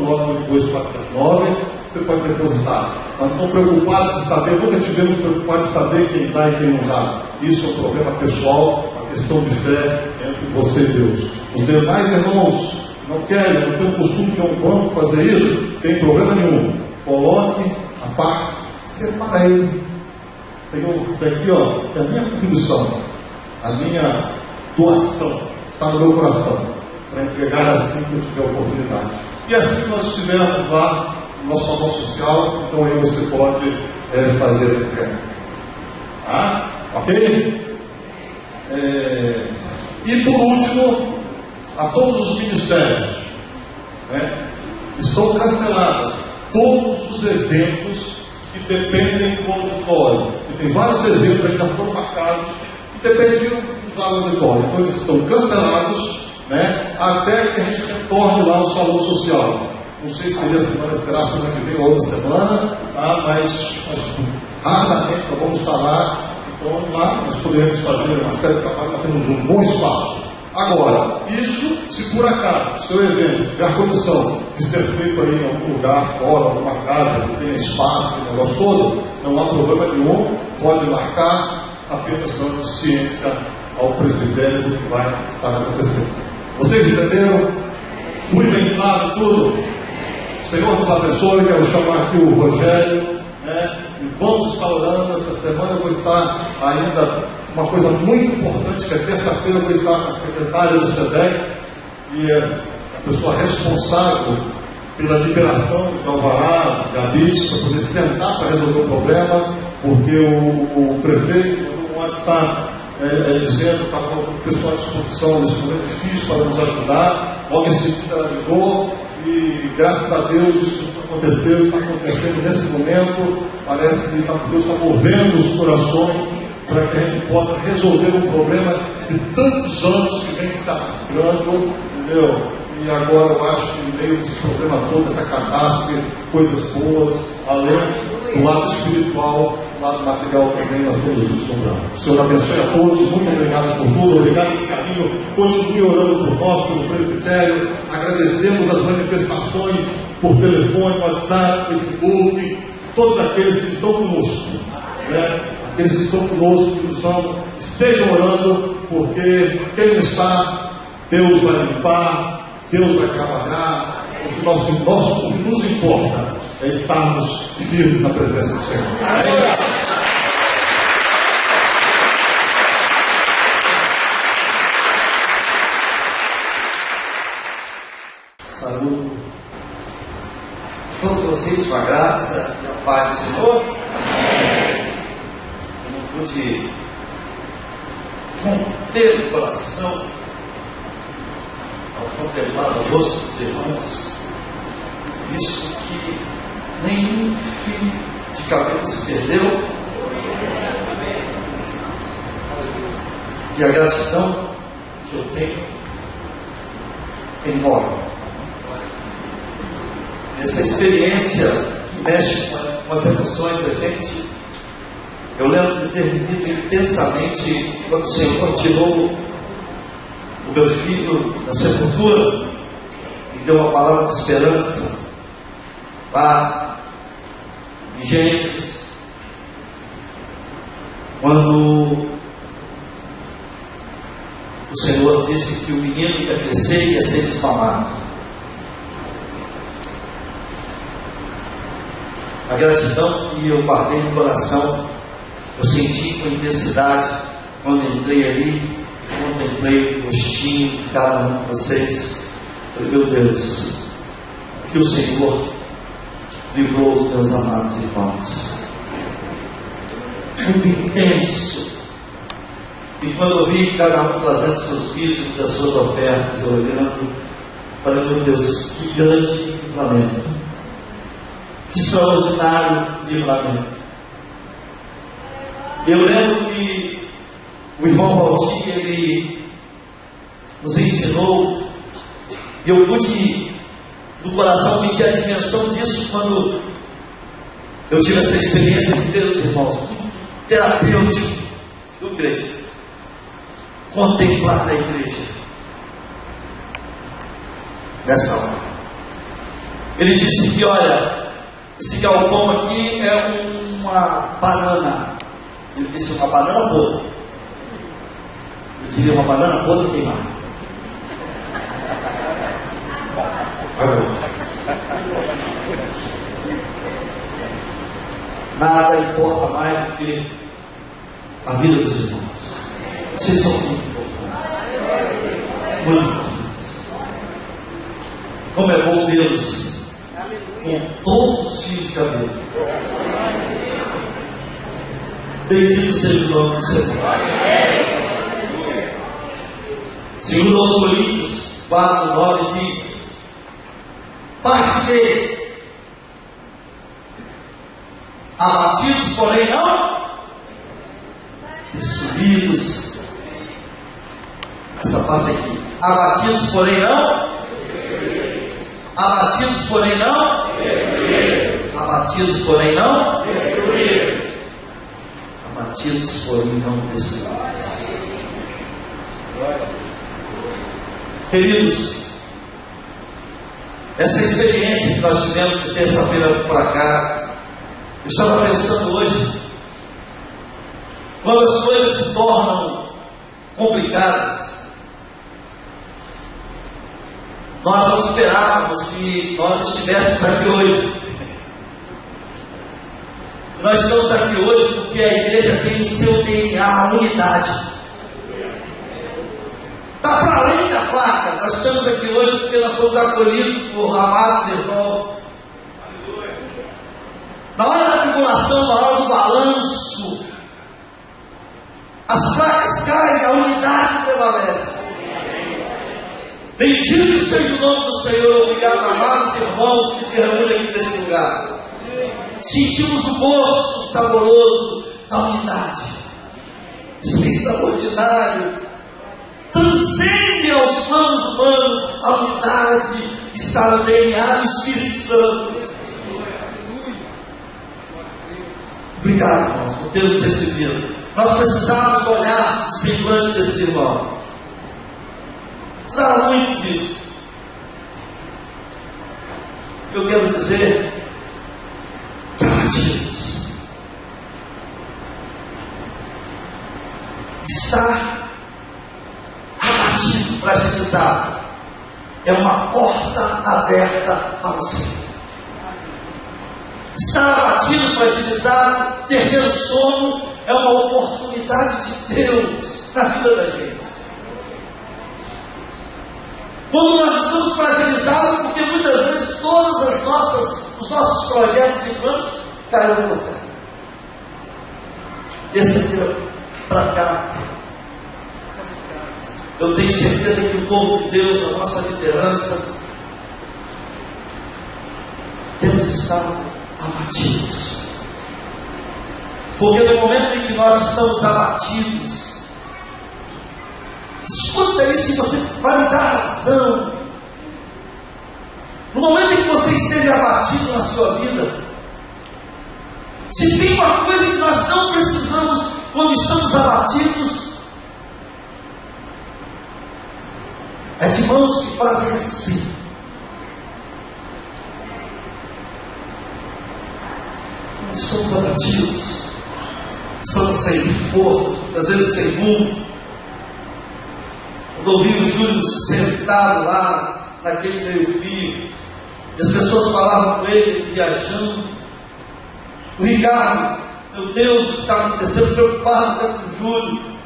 982-439, você pode depositar. Nós não estamos preocupados de saber, nunca tivemos preocupados de saber quem dá e quem não dá. Isso é um problema pessoal, uma questão de fé entre você e Deus. Os demais irmãos não querem, não tem o costume de um banco fazer isso, tem problema nenhum. Coloque a parte, separa ele. Senhor, isso aqui, ó, é a minha contribuição, a minha doação, está no meu coração, para entregar assim que eu tiver oportunidade. E assim nós estivermos lá no nosso almoço social, então aí você pode fazer a entrega. Tá? Ok? E por último, a todos os ministérios, né? Estão cancelados todos os eventos que dependem do auditório. E tem vários eventos aí que já foram marcados que dependiam do auditório. Então eles estão cancelados, né? Até que a gente retorne lá ao salão social. Não sei se será semana que vem ou outra semana, tá? mas raramente nós vamos estar lá. Então lá nós poderemos fazer uma série de trabalho para termos um bom espaço. Agora, isso, se por acaso o seu evento tiver condição de ser feito aí em algum lugar, fora, alguma casa, que tenha espaço, que negócio todo, não há problema nenhum, pode marcar, apenas dando ciência ao presbitério do que vai estar acontecendo. Vocês entenderam? Fui bem claro tudo? O Senhor nos abençoe. Quero chamar aqui o Rogério, né? E vamos estar orando. Essa semana eu vou estar ainda. Uma coisa muito importante, que é terça-feira eu vou estar com a secretária do SEDEC, que é a pessoa responsável pela liberação de alvarás, de habites, para poder sentar para resolver o problema, porque o prefeito mandou um WhatsApp dizendo que está com o pessoal à disposição nesse momento difícil para nos ajudar. Logo em seguida ela ligou e graças a Deus isso aconteceu, está acontecendo nesse momento. Parece que Deus está movendo os corações para que a gente possa resolver um problema de tantos anos que vem se arrastando, entendeu? E agora eu acho que no meio desse problema todo, essa catástrofe, coisas boas, além do lado espiritual, do lado material também, nós todos desdobramos. O Senhor abençoe a todos, muito obrigado por tudo, obrigado pelo carinho, continue orando por nós, pelo presbitério, agradecemos as manifestações por telefone, WhatsApp, Facebook, todos aqueles que estão conosco, né? Aqueles que estão conosco, que nos amam, estejam orando, porque quem não está, Deus vai limpar, Deus vai trabalhar. O que nos importa é estarmos firmes na presença do Senhor. Saúdo todos vocês com a graça e a paz do Senhor. Eu não pude conter o coração ao contemplar o rosto dos irmãos, visto que nenhum fio de cabelo se perdeu, e a gratidão que eu tenho é enorme. Essa experiência que mexe com as emoções da gente, eu lembro de ter vivido intensamente quando o Senhor tirou o meu filho da sepultura e deu uma palavra de esperança lá em Gênesis, quando o Senhor disse que o menino ia crescer e ia ser desmamado. A gratidão que eu guardei no coração, eu senti com intensidade quando entrei ali e contemplei o rostinho de cada um de vocês. Falei, meu Deus, que o Senhor livrou os meus amados irmãos. Muito intenso. E quando eu vi cada um trazendo seus dízimos, as suas ofertas, eu olhando, falei, meu Deus, que grande livramento. Que extraordinário livramento. Eu lembro que o irmão Valdir, ele nos ensinou, e eu pude do coração medir a dimensão disso quando eu tive essa experiência de ver os irmãos, muito terapêutico, viu, Grace? Contemplar a igreja nessa hora. Ele disse que, olha, esse galpão aqui é uma banana. Ele disse, uma banana podre. Eu queria uma banana podre queimada. Nada importa mais do que a vida dos irmãos. Vocês são muito importantes. Muito importantes. Como é bom vê-los com todos os fios de cabelo. Bendito seja o nome do Senhor. Segundo aos Coríntios 4:9 diz: parte B, abatidos, porém não destruídos. Essa parte aqui: abatidos, porém não destruídos. Abatidos, porém não destruídos. Abatidos, porém não destruídos. Abatidos, porém não destruídos. Queridos, essa experiência que nós tivemos de terça-feira para cá, eu estava pensando hoje, quando as coisas se tornam complicadas, nós não esperávamos que nós estivéssemos aqui hoje. Nós estamos aqui hoje porque a igreja tem o seu DNA, a unidade. Está para além da placa. Nós estamos aqui hoje porque nós fomos acolhidos por amados irmãos. Na hora da tribulação, na hora do balanço, as placas caem, a unidade prevalece. Bendito seja o nome do Senhor. Obrigado, amados irmãos que se reúnem aqui nesse lugar. Sentimos o gosto saboroso da unidade. Isso é extraordinário. Transcende aos planos humanos. A unidade está no DNA do Espírito Santo. Obrigado, irmãos, por termos recebido. Nós precisávamos olhar o semblante desses irmãos. Precisava muito disso. Eu quero dizer que abatidos. Estar abatido, fragilizado, é uma porta aberta para o Senhor. Estar abatido, fragilizado, perdendo sono, é uma oportunidade de Deus na vida da gente. Quando nós estamos fragilizados, porque muitas vezes todas os nossos projetos e planos caíram por terra. Desceram para cá. Eu tenho certeza que o povo de Deus, a nossa liderança, temos estado abatidos. Porque no momento em que nós estamos abatidos, escuta isso e você vai me dar razão. No momento em que você esteja abatido na sua vida, se tem uma coisa que nós não precisamos quando estamos abatidos, é de mãos que fazem assim. Quando estamos abatidos, estamos sem força, às vezes sem rumo. Quando ouvi o Júlio sentado lá, naquele meio-fio, e as pessoas falavam com ele, viajando. O Ricardo, meu Deus, o que está acontecendo, preocupado até com o Júlio.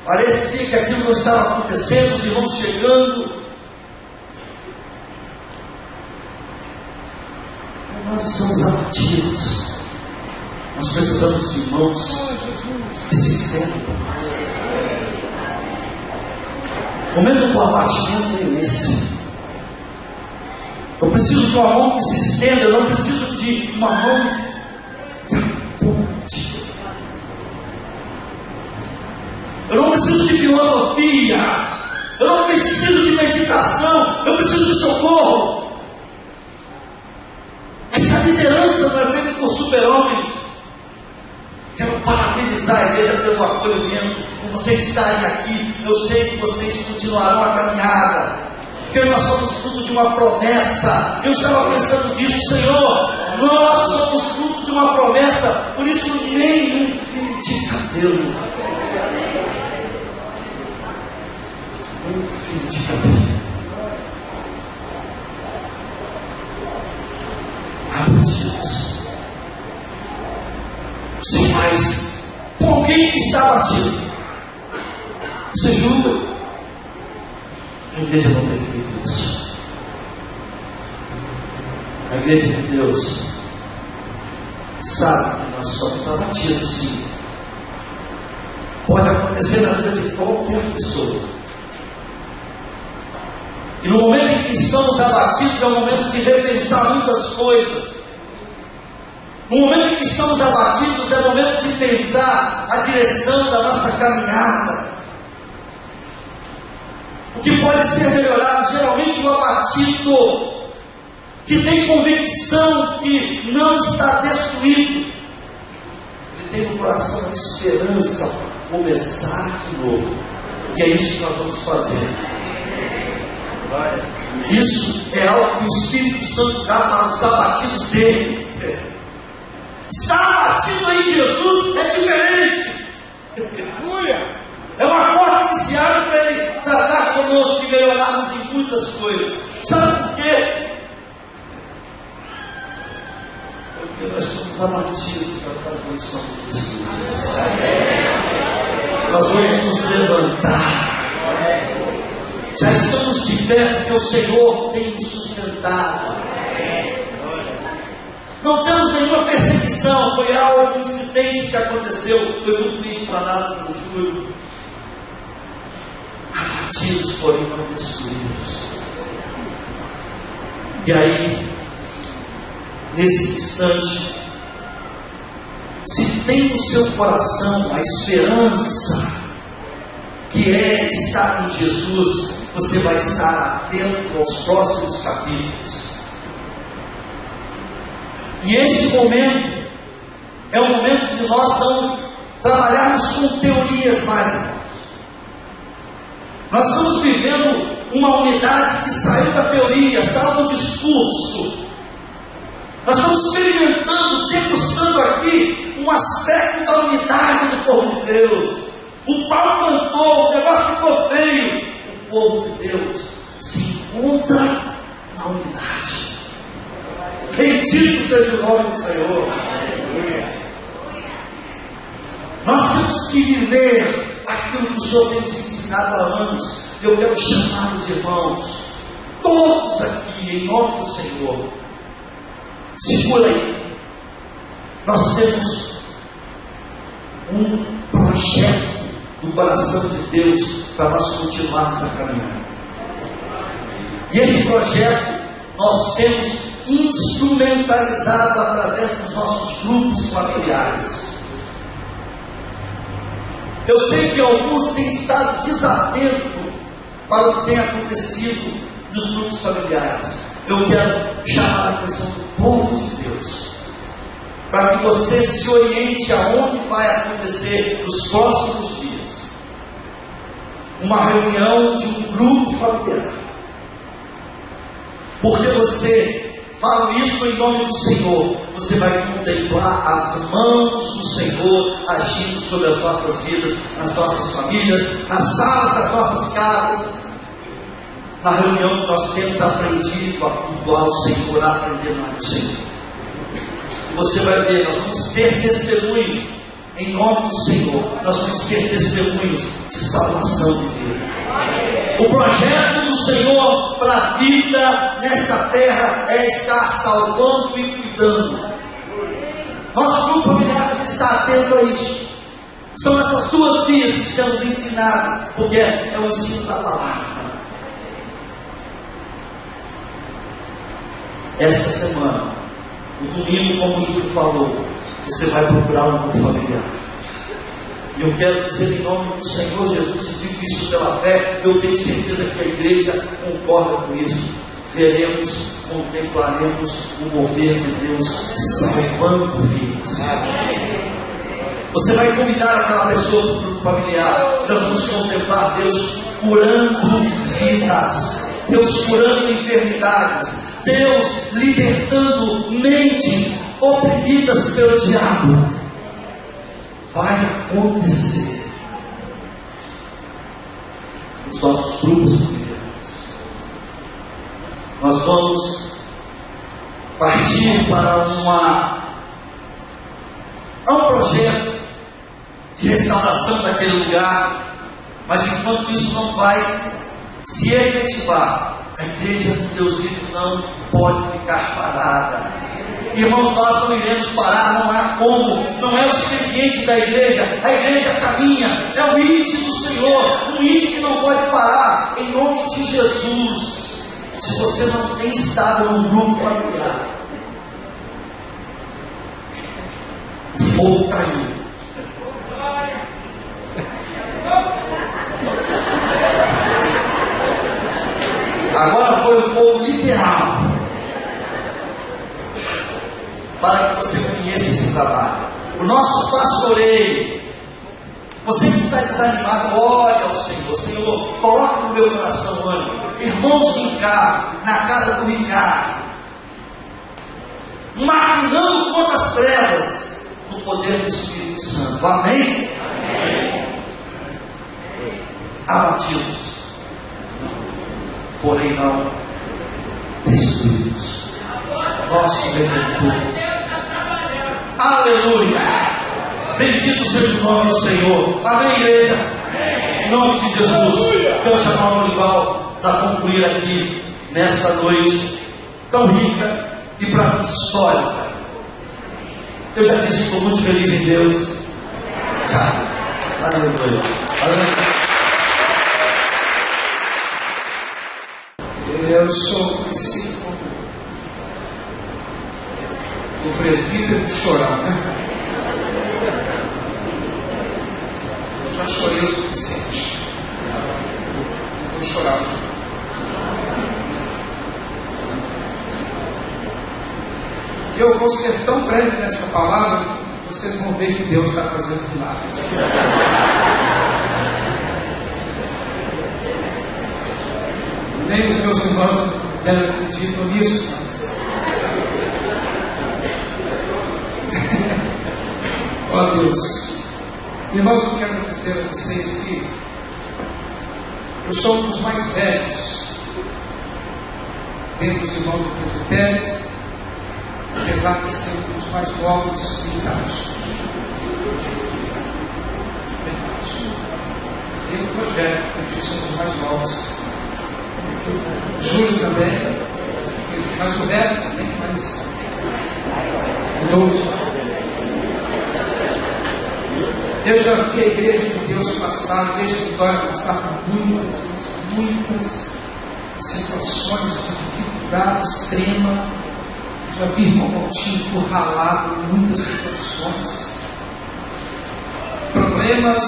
Parecia que aquilo não estava acontecendo, os irmãos chegando. Nós estamos abatidos. Nós precisamos de irmãos que se estendam para nós. O momento do abatimento é esse. Eu preciso de uma mão que se estenda, eu não preciso de uma mão que aponte. Eu não preciso de filosofia, eu não preciso de meditação, eu preciso de socorro. Essa liderança não é feita por super-homens. Quero parabenizar a igreja pelo acolhimento, por vocês estarem aqui. Eu sei que vocês continuarão a caminhada, porque nós somos fruto de uma promessa. Eu estava pensando nisso, Senhor, nós somos fruto de uma promessa, por isso nem um fio de cabelo. Um fio de cabelo. Abatidos. Sem mais abatido. Você julga? A igreja não tem feito isso. A igreja de Deus sabe que nós somos abatidos, sim. Pode acontecer na vida de qualquer pessoa. E no momento em que estamos abatidos, é o momento de repensar muitas coisas. No momento em que estamos abatidos, é o momento de pensar a direção da nossa caminhada. O que pode ser melhorado, geralmente o abatido, que tem convicção que não está destruído, ele tem no coração a esperança para começar de novo. E é isso que nós vamos fazer. Isso é algo que o Espírito Santo dá para os abatidos dele. Estar abatido em Jesus é diferente. É uma porta que se abre para ele tratar conosco e melhorarmos em muitas coisas. Sabe por quê? Porque nós estamos abatidos para nós não somos destruídos. Nós vamos nos levantar. Já estamos de pé porque o Senhor tem nos sustentado. Não temos nenhuma perseguição. Foi algo, um incidente que aconteceu. Foi muito bem explanado pelo Júlio. Abatidos, porém não destruídos. E aí, nesse instante, se tem no seu coração a esperança que é estar em Jesus, você vai estar atento aos próximos capítulos. E este momento é o momento de nós não trabalharmos com teorias mais. Nós estamos vivendo uma unidade que saiu da teoria, saiu do discurso. Nós estamos experimentando, degustando aqui um aspecto da unidade do povo de Deus. O pau cantou, o negócio ficou feio. O povo de Deus se encontra na unidade. Bendito seja o nome do Senhor. Nós temos que viver aquilo que o Senhor tem nos ensinado há anos. Eu quero chamar os irmãos, todos aqui, em nome do Senhor. Segura aí. Nós temos um projeto do coração de Deus para nós continuarmos a caminhar. E esse projeto nós temos instrumentalizado através dos nossos grupos familiares. Eu sei que alguns têm estado desatentos para o que tem acontecido nos grupos familiares. Eu quero chamar a atenção do povo de Deus, para que você se oriente aonde vai acontecer nos próximos dias uma reunião de um grupo familiar. Porque você fala isso em nome do Senhor, você vai contemplar as mãos do Senhor agindo sobre as nossas vidas, nas nossas famílias, nas salas das nossas casas. Na reunião nós temos aprendido a cultuar o Senhor, a aprender mais do Senhor. E você vai ver, nós vamos ter testemunhos em nome do Senhor. Nós vamos ter testemunhos de salvação de Deus. O projeto do Senhor para a vida nesta terra é estar salvando e cuidando. Nosso grupo familiar está atento a isso. São essas duas vias que estamos ensinando, porque é o ensino da palavra. Esta semana, no domingo, como o Júlio falou, você vai procurar um grupo familiar. E eu quero dizer em nome do Senhor Jesus, e digo isso pela fé, eu tenho certeza que a igreja concorda com isso. Veremos, contemplaremos o mover de Deus salvando vidas. Você vai convidar aquela pessoa do grupo familiar. Nós vamos contemplar Deus curando vidas, Deus curando enfermidades, Deus libertando mentes oprimidas pelo diabo. Vai acontecer nos nossos grupos familiares. Nós vamos partir para um projeto de restauração daquele lugar. Mas enquanto isso não vai se efetivar, a igreja de Deus vivo não pode ficar parada. Irmãos, nós não iremos parar, não há como, não é o expediente da igreja, a igreja caminha, é o ide do Senhor, um ide que não pode parar, em nome de Jesus. Se você não tem estado num grupo familiar, o fogo caiu. Agora foi o fogo literal, para que você conheça esse trabalho. O nosso pastoreio. Você que está desanimado, olha ao Senhor. Senhor, coloque no meu coração ânimo. Irmãos de cá, na casa do Ricardo, maquinando contra as trevas, no poder do Espírito Santo. Amém? Amém. Abatidos, porém não destruídos. Nosso Redentor. Aleluia! Bendito seja o nome do Senhor. Amém, igreja? Amém. Em nome de Jesus. Quero chamar o Olival para concluir aqui nesta noite tão rica e para mim histórica. Eu já disse que estou muito feliz em Deus. Aleluia. Eu sou discípulo do presbítero Chorão, né? Eu já chorei o suficiente. Vou chorar hoje. Eu vou ser tão breve nessa palavra que vocês vão ver que Deus está fazendo milagres. Nem os meus irmãos acreditam nisso, mas... Ó Deus, irmãos, eu quero dizer a vocês que eu sou um dos mais velhos dentre os irmãos do presbitério, apesar de ser um dos mais novos em idade. Eu e o Rogério, que somos os mais novos. O Júlio também, mas o resto também, mais novo. Eu já vi a igreja de Deus passar, a igreja de Vitória passar por muitas situações de dificuldade extrema. Já vi irmão Valtinho encurralado em muitas situações, problemas,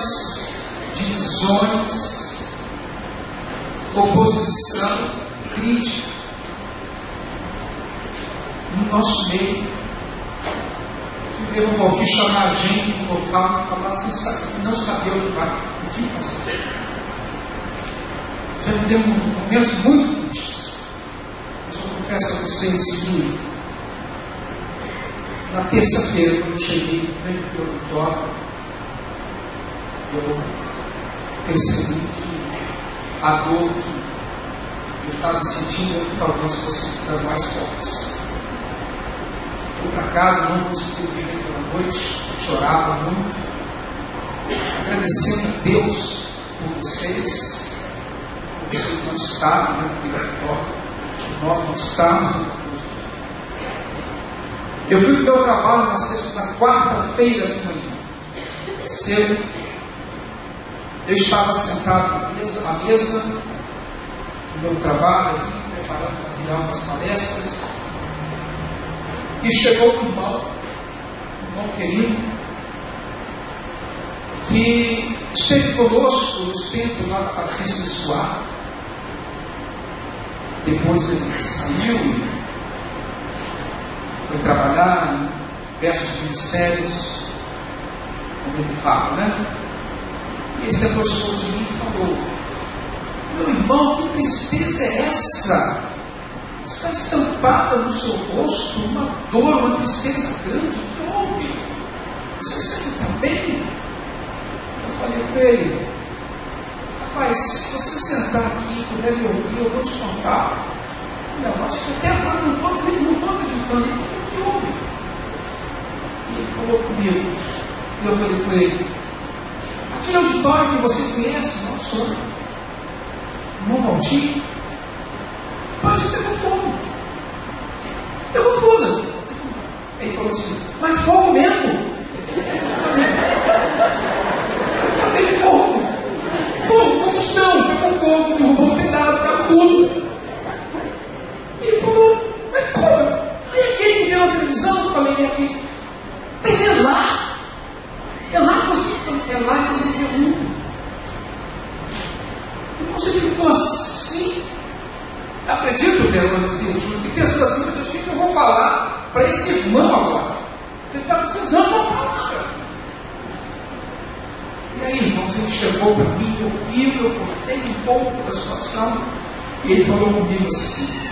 divisões, oposição, crítica no nosso meio. De ver o Valdir chamar a gente no local e falar assim, não saber o que fazer. Já vivemos momentos muito tristes. Mas eu confesso a vocês que na terça-feira, quando eu cheguei em frente do auditório, eu percebi que a dor que eu estava sentindo talvez fosse das mais fortes. Fui para casa, não consegui dormir naquela noite, chorava muito, agradecendo a Deus por vocês não estavam naquele auditório, nós não estávamos. Eu fui para o meu trabalho na quarta-feira de manhã, cedo. Eu estava sentado na mesa do meu trabalho, ali, preparando para virar umas palestras, e chegou um irmão querido, que esteve conosco nos tempos lá da Batista de Suá. Depois ele saiu e foi trabalhar em diversos ministérios, como ele fala, né? E ele se aproximou de mim e falou: meu irmão, que tristeza é essa? Está estampada no seu rosto uma dor, uma tristeza grande. O que houve? Você se está bem? Eu falei com ele: rapaz, se você sentar aqui e puder me ouvir, eu vou te contar. Não, acho que até agora não estou acreditando. O que houve? E ele falou comigo. E eu falei com ele: Vitória que você conhece, não sou. Irmão Valtinho, pode ter fogo. Pegou fogo. Ele falou assim, mas fogo mesmo? Tem fogo. Fogo, combustão, pegou fogo, derrubou um pedaço, pegou tudo. Ele falou, mas como? Aí aquele que deu a televisão, eu falei, é aqui. Mas é lá. É lá que eu me pergunto. E você ficou assim. Acredito, Leandro, que pensando assim, meu Deus, o que eu vou falar para esse irmão agora? Ele está precisando de uma palavra. E aí, irmãos, ele chegou para mim, eu cortei um pouco da situação, e ele falou comigo assim,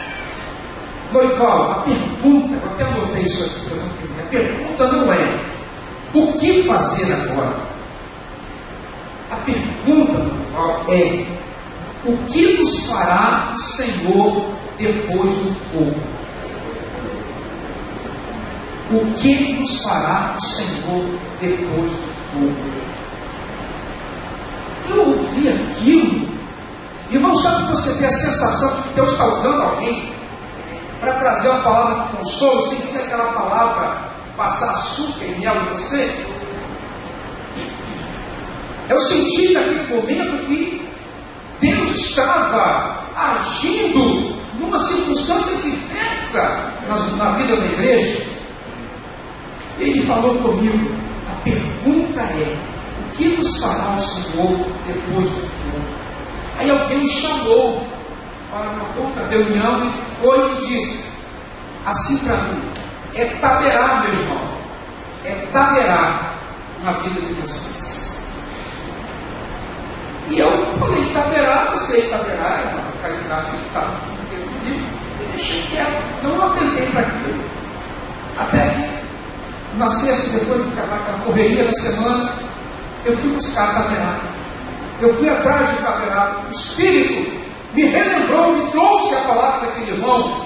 Loival, a pergunta, eu até anotei isso aqui, a pergunta não é o que fazer agora. A pergunta, Loival, é o que nos fará o Senhor depois do fogo? O que nos fará o Senhor depois do fogo? Eu ouvi aquilo, irmão, sabe que você tem a sensação de que Deus está usando alguém para trazer uma palavra de consolo, sem ser aquela palavra passar açúcar e mel em você? Eu senti naquele momento que Deus estava agindo numa circunstância diversa na vida da igreja. Ele falou comigo, a pergunta é, o que nos fará o Senhor depois do fogo? Aí alguém me chamou para uma outra reunião e foi e disse assim para mim, é taberá, meu irmão, é taberá na vida de vocês. E eu falei, taberá, você taberá, é uma qualidade que está comigo, e deixei quieto, não atentei para aquilo. Até que na sexta, depois de acabar com a correria da semana, eu fui buscar taberá. Eu fui atrás de taberá. O Espírito me relembrou, me trouxe a palavra daquele irmão,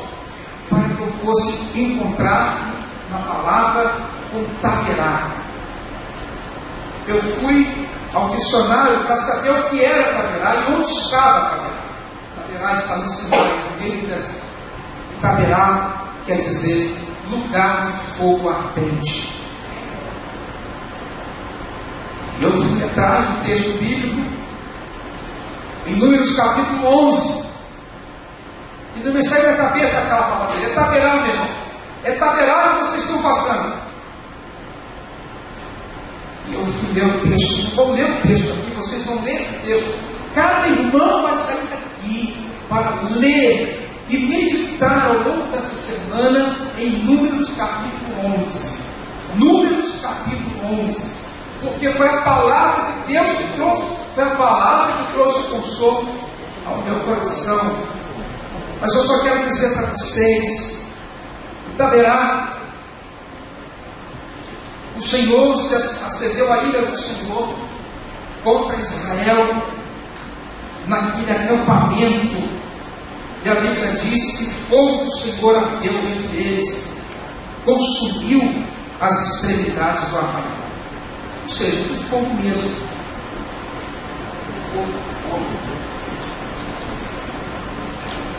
para que eu fosse encontrar na palavra com taberá. Eu fui ao dicionário para saber o que era taberá e onde estava taberá. Taberá está no Sinai, no meio do deserto. E taberá quer dizer lugar de fogo ardente. Eu fui atrás do texto bíblico em Números capítulo 11 e não me sai da cabeça aquela palavra dele. É taberá, meu irmão, é taberá que vocês estão passando. E eu fui ler o texto, vou ler o texto aqui, vocês vão ler esse texto. Cada irmão vai sair daqui para ler e meditar ao longo dessa semana em Números capítulo 11. Números capítulo 11. Porque foi a palavra de Deus que trouxe, foi a palavra que trouxe consolo ao meu coração. Mas eu só quero dizer para vocês, taberá, o Senhor se acendeu a ira do Senhor contra Israel naquele acampamento. E a Bíblia diz que fogo do Senhor ardeu entre eles, consumiu as extremidades do arraial. Ou seja, foi fogo mesmo. Fogo.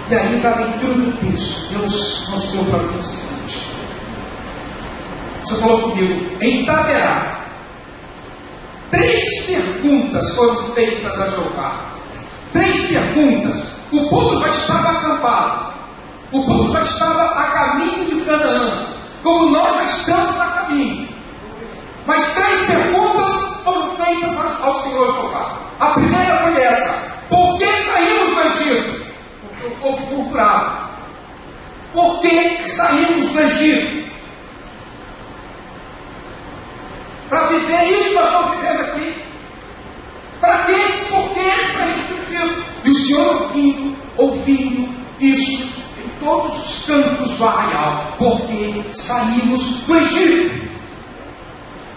E aí, na leitura do texto, Deus mostrou para mim o seguinte. Você falou comigo, em Taberá, 3 perguntas foram feitas a Jeová. 3 perguntas. O povo já estava acampado. O povo já estava a caminho de Canaã, como nós já estamos a caminho. Mas 3 perguntas foram feitas ao Senhor Jeová. A primeira foi essa: por que saímos do Egito? Porque o povo murmurava. Por que saímos do Egito? Para viver isso que nós estamos vivendo aqui. Para que esse porquê saímos do Egito? E o Senhor ouvindo isso em todos os cantos do arraial, porque saímos do Egito.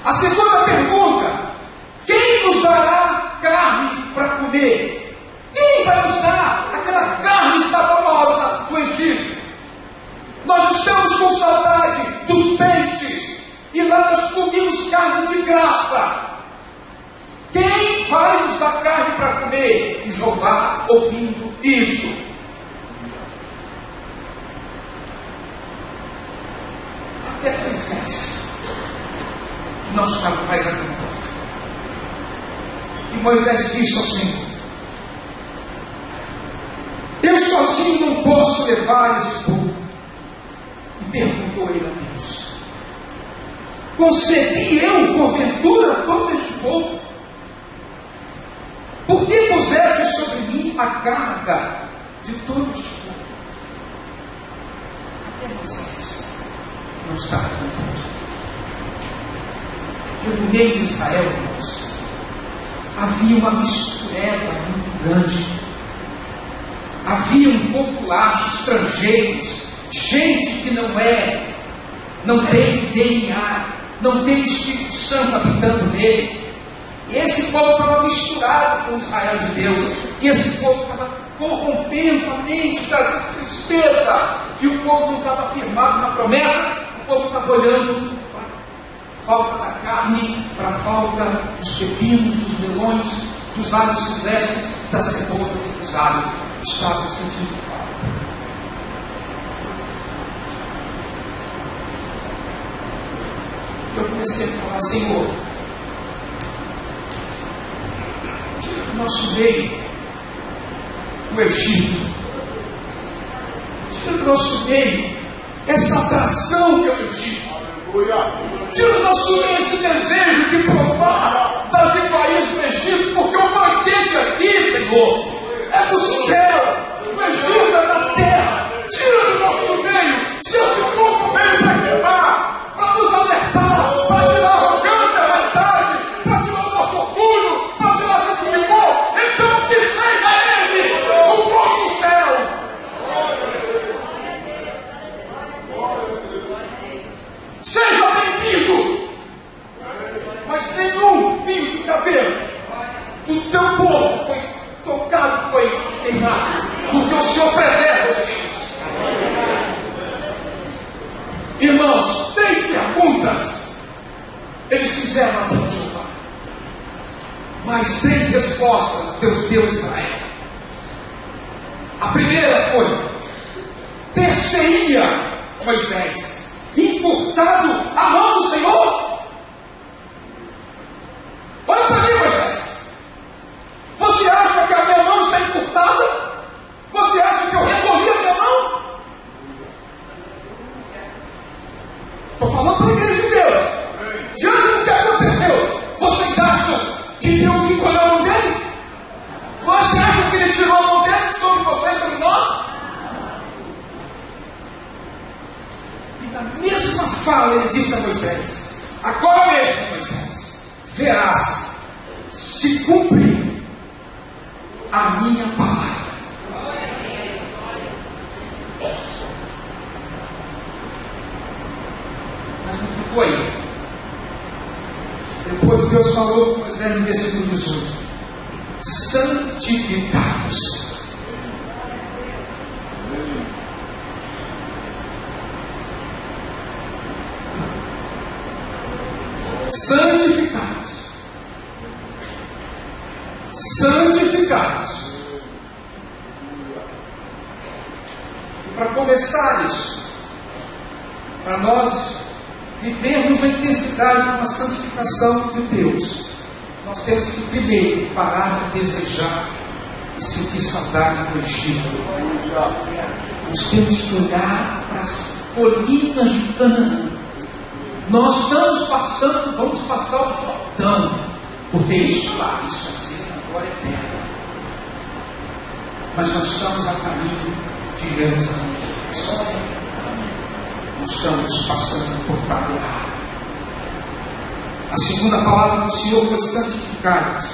A segunda pergunta: quem nos dará carne para comer? Quem vai nos dar aquela carne saborosa do Egito? Nós estamos com saudade dos peixes, e lá nós comemos carne de graça. Quem vai nos dar carne para comer? E Jeová, ouvindo isso, até Moisés, nosso pai mais atentou. E Moisés disse ao Senhor: eu sozinho não posso levar esse povo. E perguntou ele a Deus: concedi eu, porventura, todo este povo? Por que puseste sobre mim a carga de todo este povo? Até Moisés não estava contando. Porque no meio de Israel, irmãos, havia uma mistureba muito grande. Havia um populacho, estrangeiros, gente que não tem DNA, não tem o Espírito Santo habitando nele. E esse povo estava misturado com o Israel de Deus. E esse povo estava corrompendo a mente, trazendo tristeza. E o povo não estava firmado na promessa. O povo estava olhando para a falta da carne, para a falta dos pepinos, dos melões, dos alhos silvestres, das cebolas e dos alhos. Estavam sentindo falta. Eu comecei a falar: Senhor, tira do nosso meio o Egito, tira do nosso meio essa atração que é o Egito, tira do nosso meio esse desejo de provar das iguarias do Egito, porque o banquete aqui, Senhor, é do céu, o Egito é da terra. Tira do nosso meio. Se esse fogo veio para queimar, para nos alertar, para tirar a arrogância, a vaidade, para tirar o nosso orgulho, para tirar esse vigor, então que seja ele o fogo do céu. Seja bem-vindo. Mas nenhum fio de cabelo do teu povo foi tocado, foi queimado, porque o Senhor preserva os filhos. Irmãos, 3 perguntas eles fizeram a Deus Jeová, mas 3 respostas Deus deu a Israel. A primeira foi: ter-se-ia Moisés encurtado a mão do Senhor? Olha para mim, Moisés. Você acha que a minha mão está encurtada? Você acha que eu recolhi a minha mão? Estou falando para a igreja de Deus. Diante do que aconteceu, vocês acham que Deus encolheu a mão dele? Você acha que ele tirou a mão dele sobre vocês, sobre nós? E na mesma fala ele disse a Moisés: agora mesmo, Moisés, verás se cumprir a minha palavra. Mas não ficou aí. Depois Deus falou com Moisés no versículo 18: santificados. Santificados. Santificados. E para começar isso, para nós vivermos a intensidade de uma santificação de Deus, nós temos que primeiro parar de desejar e sentir saudade do Egito. Nós temos que olhar para as colinas de Canaã. Nós estamos passando, vamos passar o Jordão, porque isso lá, isso vai ser a glória eterna. Mas nós estamos a caminho de Jerusalém. Nós estamos passando por Taberá. A segunda palavra do Senhor foi santificados.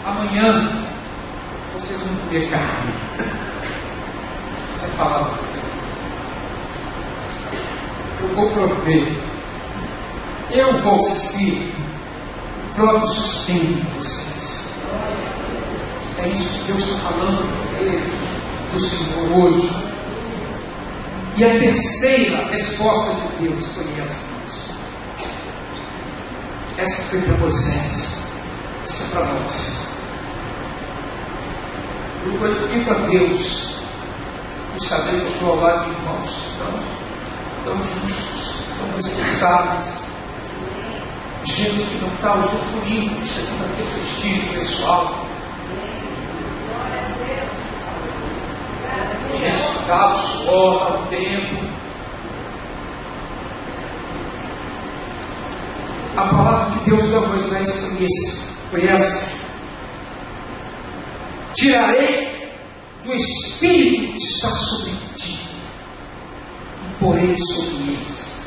Amanhã vocês vão comer carne. Essa é a palavra do Senhor. Eu vou prover. Eu vou ser o próprio sustento de vocês. É isso que Deus está falando do Senhor hoje. E a terceira resposta de Deus foi essa. Essa foi para Moisés. para nós. Eu glorifico a Deus por saber que eu estou ao lado de irmãos tão justos, tão responsáveis, gente que não está usufruindo isso aqui para ter prestígio pessoal, gente que dá o suor, dá o tempo. A palavra que Deus deu a Moisés foi essa: tirarei do Espírito que está sobre ti e porei sobre eles.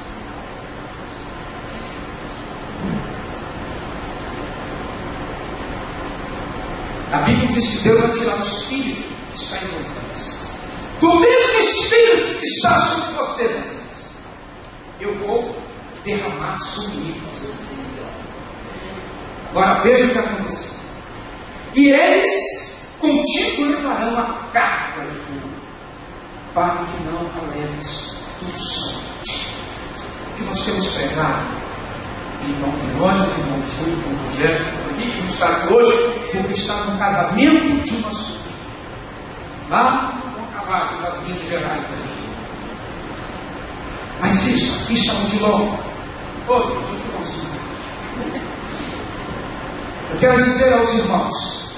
A Bíblia diz que Deus vai tirar o Espírito que está em Moisés, do mesmo Espírito que está sobre você, Moisés, eu vou derramar sobre eles. Agora veja o que aconteceu. E eles contigo levarão a carga de tudo, para que não a leves tudo somente. O que nós temos pregado, irmão Jerônimo, irmão Júlio, irmão Rogério, que não está aqui hoje, porque está no casamento de uma sobrinha, lá no Cavalo, das Minas Gerais dali. Mas isso, aqui chamam de longo. Outro, eu quero dizer aos irmãos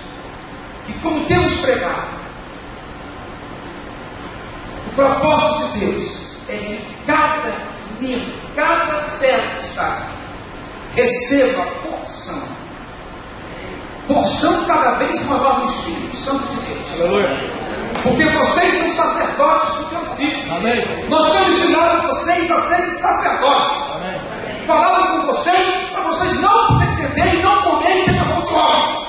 que, como temos pregado, o propósito de Deus é que cada membro, cada servo que está aqui, receba porção cada vez maior do Espírito Santo de Deus. Aleluia. Porque vocês são sacerdotes do Deus vivo. Amém. Nós temos ensinado vocês a serem sacerdotes. Amém. Falando com vocês para vocês não pretenderem, não comerem pela mão de homens,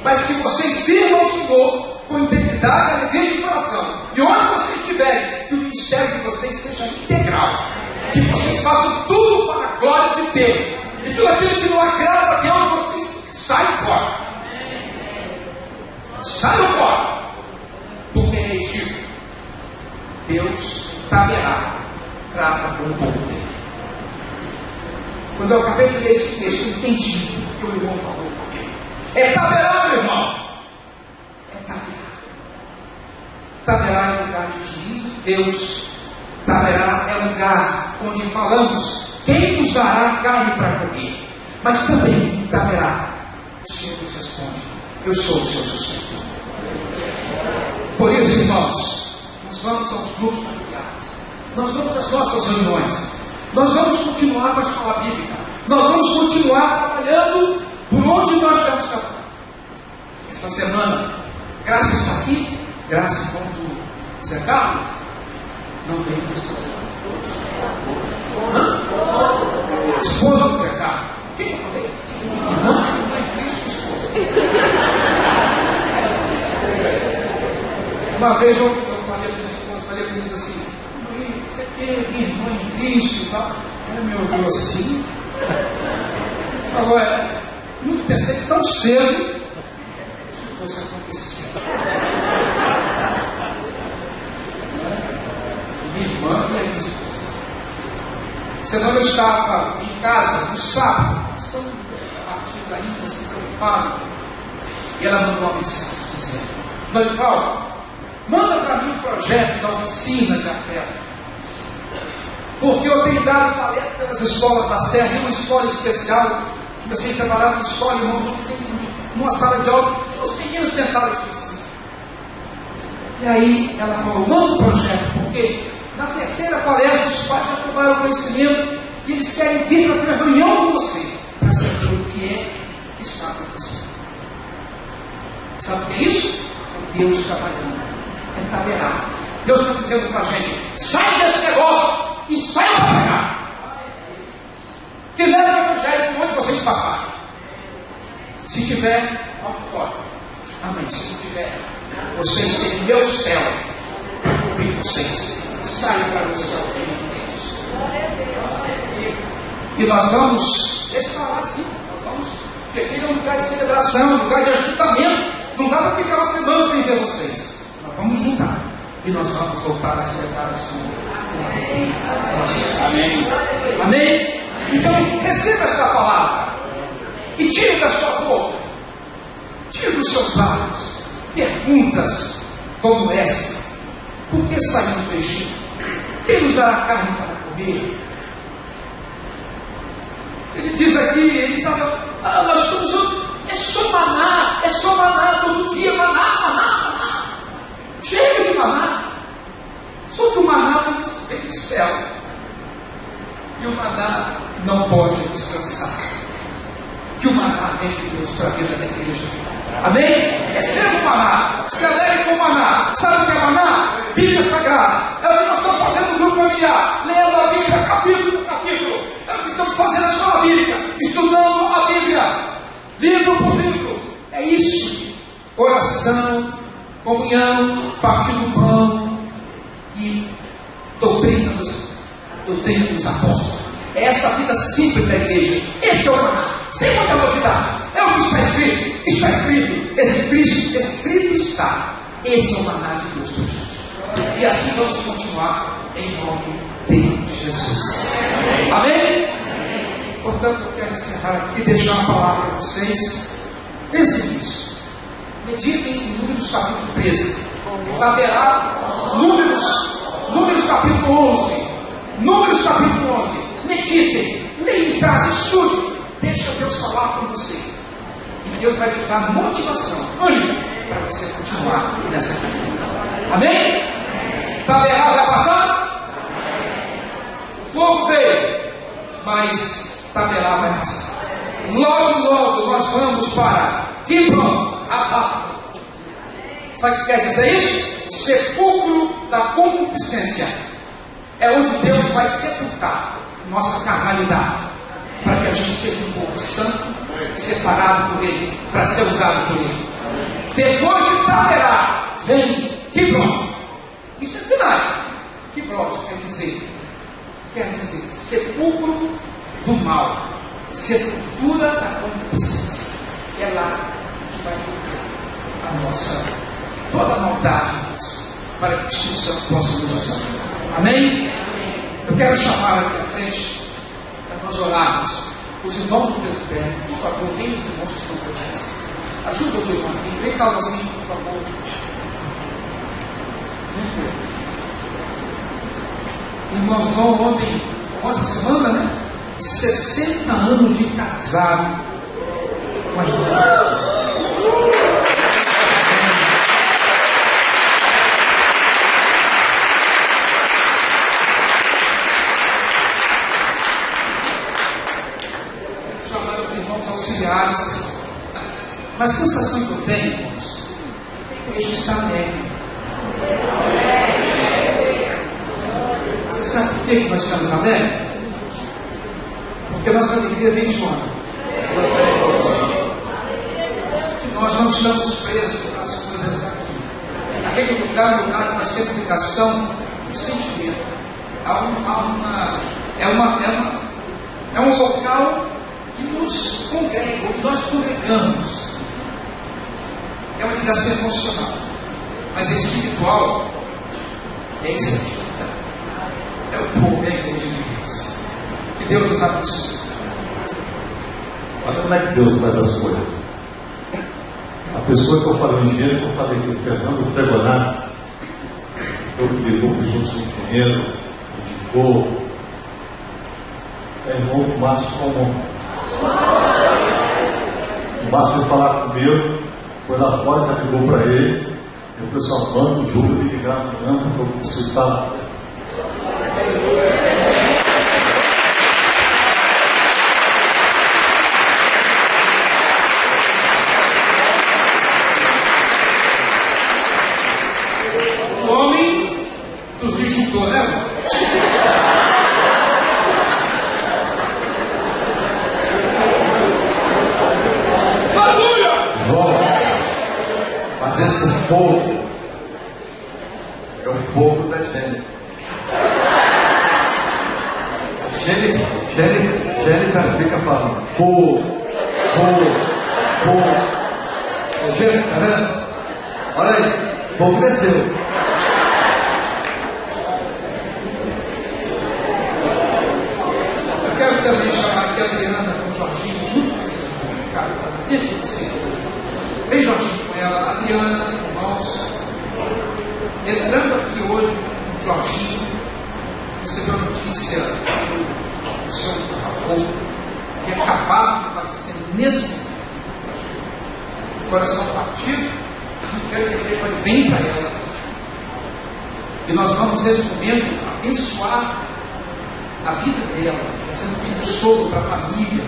mas que vocês sirvam ao Senhor com integridade, alegria de coração. E onde vocês estiverem, que o ministério de vocês seja integral, que vocês façam tudo para a glória de Deus, e tudo aquilo que não agrada a Deus, vocês saiam fora. Saiam fora, porque é Egito. Deus taberá, trata com o povo dele. Quando eu acabei de ler esse texto, eu entendi o que o irmão falou comigo. É taberá, meu irmão. É taberá. Taberá é lugar de juízo de Deus. Taberá é lugar onde falamos quem nos dará carne para comer. Mas também taberá, o Senhor nos responde: eu sou o seu sustento. Por isso, irmãos, nós vamos aos grupos familiares, nós vamos às nossas reuniões, nós vamos continuar com a escola bíblica, nós vamos continuar trabalhando por onde nós estamos trabalhando. Esta semana, Graça está aqui, Graça, irmão do Zé Carlos, não veio para esposa do Zé Carlos. O que eu falei? Irmão, uma vez eu falei para minha esposa, falei para eles assim: você é minha irmã em Cristo e tal. Ela me olhou assim, falou: nunca pensei que tão cedo isso fosse acontecer. Minha irmã e a minha esposa. Senão eu estava em casa no sábado, estamos a partir daí, se preocupado, e ela mandou uma mensagem dizendo: Dorival, manda para mim um projeto da oficina de afeto, porque eu tenho dado palestra pelas escolas da Serra, uma escola especial. Comecei a trabalhar numa escola, irmão, numa sala de aula, os meninos tentaram isso. E aí ela falou: manda um projeto, porque na terceira palestra os pais já tomaram conhecimento e eles querem vir para uma reunião com você, para saber o que é que está acontecendo. Sabe o que é isso? É Deus trabalhando. É tabernáculo. Deus está dizendo para a gente: sai desse negócio e sai para pregar. E leve o evangelho por onde vocês passarem. Se tiver auditório, amém. Se não tiver, vocês têm meu céu para cobrir vocês. Saiam para o céu de Deus. E nós vamos restaurar assim. Nós vamos, porque aqui é um lugar de celebração, um lugar de ajuntamento. Não dá para ficar uma semana sem ver vocês. Nós vamos juntar. E nós vamos voltar a celebrar o Senhor. Amém. Amém? Então, receba esta palavra. E tire da sua boca tire dos seus lábios perguntas como essa: por que saímos do Egito? Quem nos dará carne para comer? Ele diz aqui, ele estava, nós estamos, é só maná, todo dia, maná. Chega de maná. Só que o maná vem do céu. E o maná não pode descansar. Que o maná vem de Deus para a vida da igreja. Amém? Receba o maná. Se alegre com o maná. Sabe o que é maná? Bíblia Sagrada. É o que nós estamos fazendo no grupo familiar. Lendo a Bíblia, capítulo por capítulo. É o que estamos fazendo na escola bíblica. Estudando a Bíblia. Livro por livro. É isso. Oração, comunhão, partir do pão e doutrina dos apóstolos. É essa a vida simples da igreja. Esse é o maná. Sem muita novidade. É o que está escrito. Está escrito. Escrito está. Esse é o maná de Deus para a gente. E assim vamos continuar em nome de Jesus. Amém? Portanto, eu quero encerrar aqui e deixar uma palavra para vocês. Pensem nisso. Meditem em Números capítulo 13. Haverá Números capítulo 11. Números capítulo 11. Meditem. Leia em casa, estude. Deixa Deus falar com você. E Deus vai te dar motivação, ânimo, para você continuar nessa caminhada. Amém? Taberá vai passar? O fogo veio, mas Taberá vai passar. Logo nós vamos para Quibron, Rabá. Sabe o que quer dizer isso? Sepulcro da concupiscência. É onde Deus vai sepultar nossa carnalidade, para que a gente seja um povo santo, separado por Ele, para ser usado por Ele. Depois de Taberá, vem Quibron. Isso é Sinai. Quibron quer dizer sepulcro do mal, sepultura da concupiscência. É lá que vai jogar toda a maldade nossa, para que o Espírito Santo possa nos usar. Amém? Eu quero chamar aqui à frente para nós orarmos. Os irmãos do presbitério, por favor, venham os irmãos que estão presentes. Ajuda o irmão aqui, vem cá, Luzinho, por favor. Irmãos, ontem, essa semana, né? 60 anos de casado. Com a irmã. Auxiliares, mas a sensação que eu tenho, irmãos, é que a gente está alegre. Você sabe por que nós estamos alegres? Porque a nossa alegria vem de onde? Nós não estamos presos nas coisas daqui. Aquele lugar que nós temos ligação do sentimento. É um local que nos congrega, onde nós congregamos. É uma ligação emocional, mas espiritual é isso aqui. É o povo, é a igreja de Deus. Que Deus nos abençoe. Olha como é que Deus faz as coisas. A pessoa que eu falei em Gênesis, eu falei que o Fernando Fregonazzi foi o que ligou para os outros engenheiros, indicou. É irmão do Márcio Comum. O Márcio veio falar comigo, foi lá fora, já ligou para ele. Eu falei assim: manda o Júlio me ligar amanhã, porque você está. O homem nos injuntou, né, irmão? Mas esse fogo é o fogo da gente. Jennifer fica falando fogo. Jennifer, tá vendo? Olha aí, fogo desceu. Eu quero também chamar aqui a Adriana com o Jorginho, junto com esses caras, dentro do Senhor. Vem, Jorginho. aqui hoje com o Jorginho, recebeu a notícia do seu avô, que acabava de falecer nesse momento. O coração partido, quero que a igreja olhe bem para ela. E nós vamos, nesse momento, abençoar a vida dela, fazendo um consolo para a família,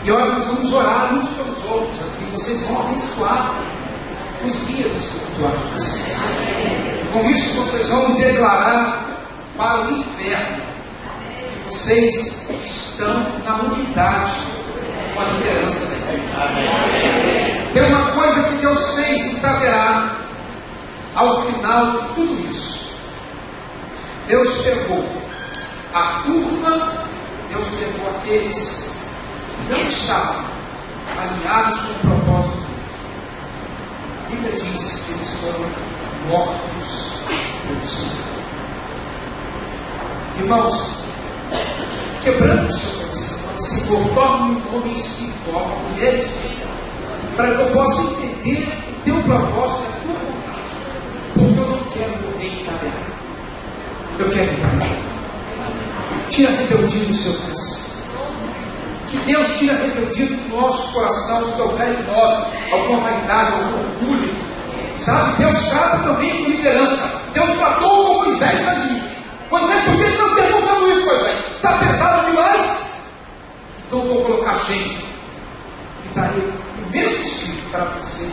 e olha, nós vamos orar uns pelos outros aqui. Vocês vão abençoar os guias espirituais de vocês. Com isso, vocês vão declarar para o inferno que vocês estão na unidade com a liderança da igreja. Tem uma coisa que Deus fez e traverá ao final de tudo isso. Deus pegou a turma, Deus pegou aqueles que não estavam alinhados com o propósito dele. A Bíblia diz que eles foram mortos pelo Senhor. Irmãos, quebrando o seu coração, Senhor, torne-me um homem espiritual, uma mulher espiritual, para que eu possa entender o teu propósito e a tua vontade. Porque eu não quero morrer em tabernáculo. Eu quero entrar. Tira a rebeldia do seu coração. Que Deus tire a rebeldia do nosso coração, se houver de nós alguma vaidade, algum orgulho. Sabe, Deus trata também com liderança. Deus tratou com Moisés ali. Moisés, por que você está perguntando isso, Moisés? Está pesado demais? Então vou colocar gente que darei o mesmo espírito para você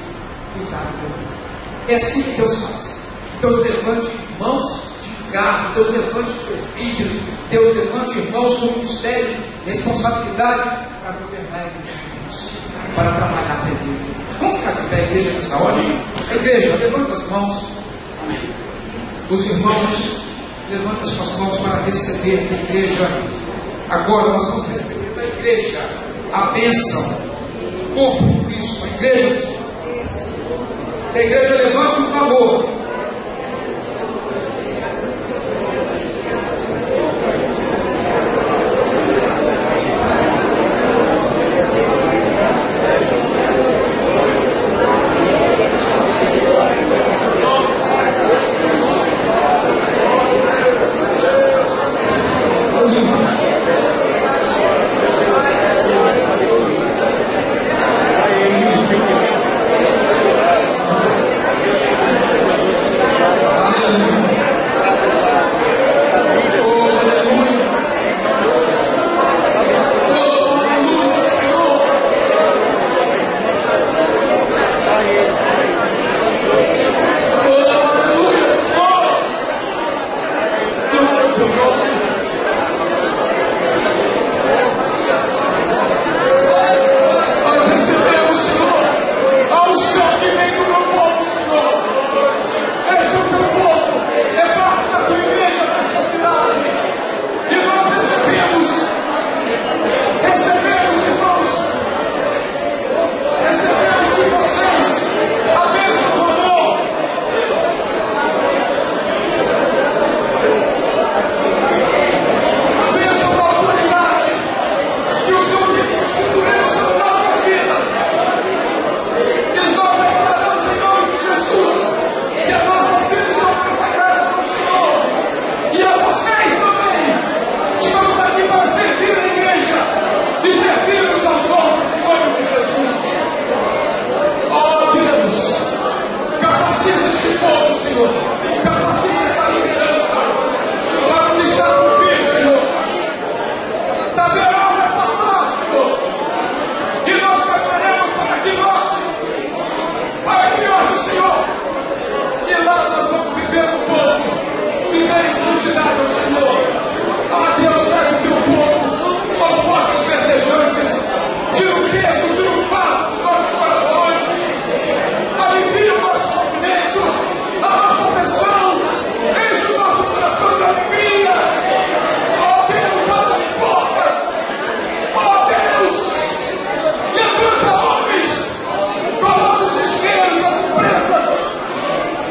cuidar do meu povo. É assim que Deus faz. Deus levante mãos de cargo, Deus levante presbíteros, Deus levante irmãos com ministério, responsabilidade para governar a igreja de Deus, para trabalhar para a igreja. Vamos ficar de pé, a igreja, nessa hora? A igreja, levanta as mãos. Os irmãos, levanta as suas mãos para receber a igreja. Agora nós vamos receber da igreja a bênção, o corpo de Cristo, a igreja do Senhor. Que a igreja levante um favor.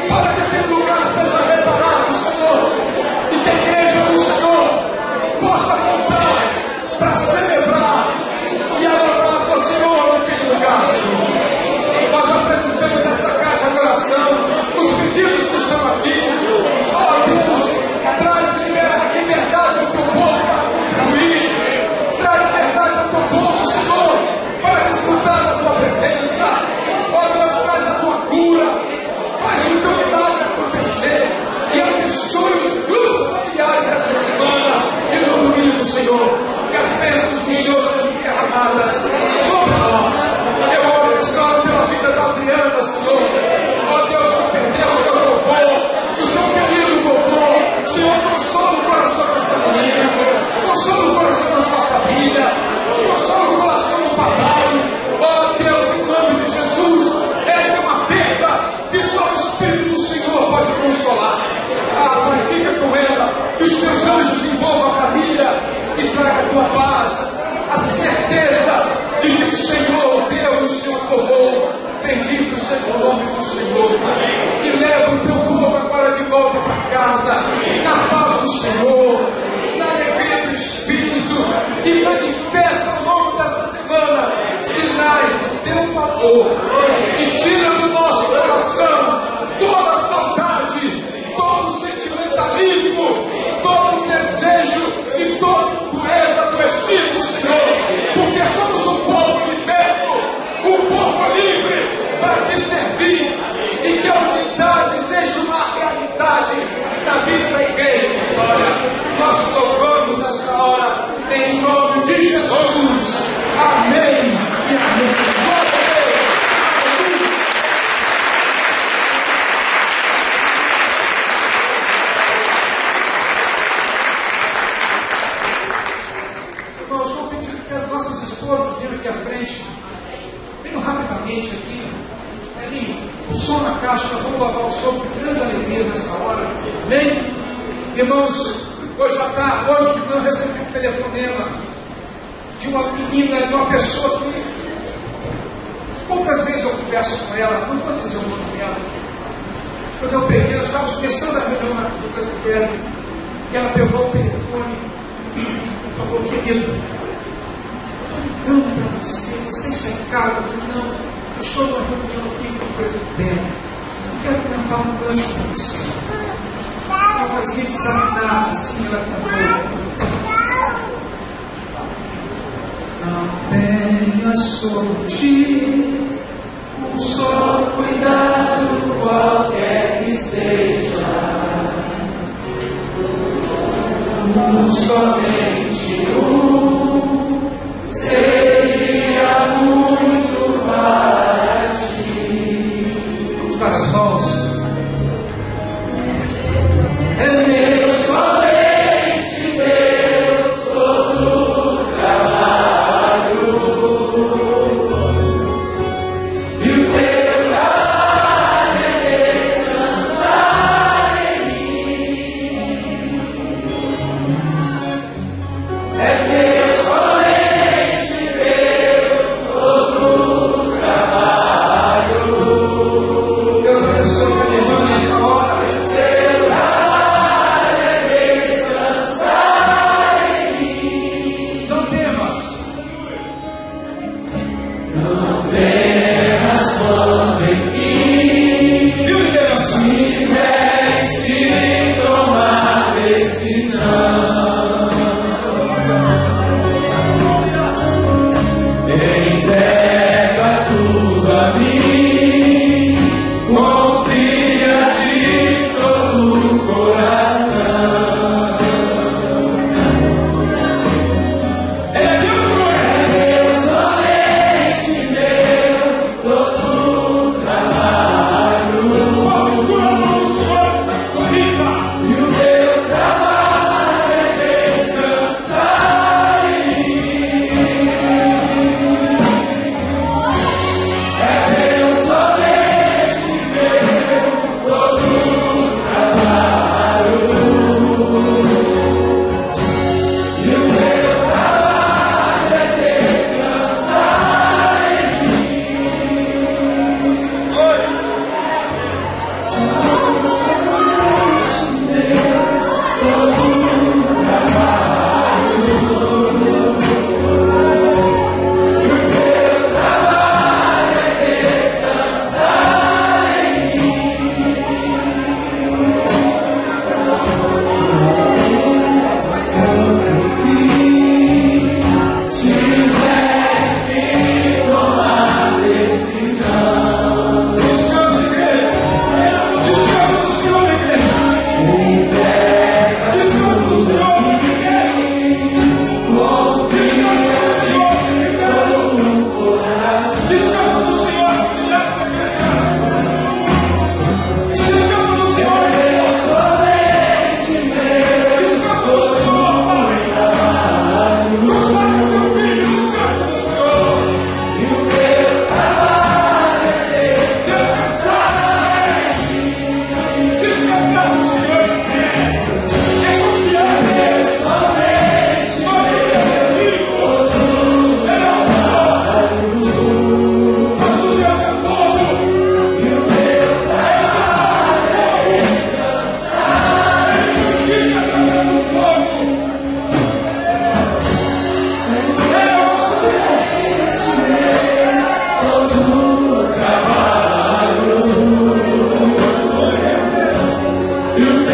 Para que aquele lugar seja reparado, Senhor, e que a igreja tanta alegria nessa hora. Amém? Irmãos, hoje à tarde, hoje de manhã eu recebi um telefonema de uma menina, de uma pessoa que poucas vezes eu converso com ela, não vou dizer o nome dela. Quando eu peguei, nós estávamos começando a reunião do cativeiro, e ela pegou o telefone e falou: querido, eu estou ligando para você está em casa? Eu falei: não, eu estou numa reunião aqui com o presbitério, eu quero cantar um cântico para você. Uma vozinha desafinada, assim, ela cantou: não tenha sobre ti um só cuidado, qualquer que seja, somente um seria muito para ti. Vamos para as mãos. É meu, somente meu, todo trabalho, e o teu trabalho é descansar em mim. É meu, somente meu, todo trabalho. Deus abençoe a minha irmã nessa hora. You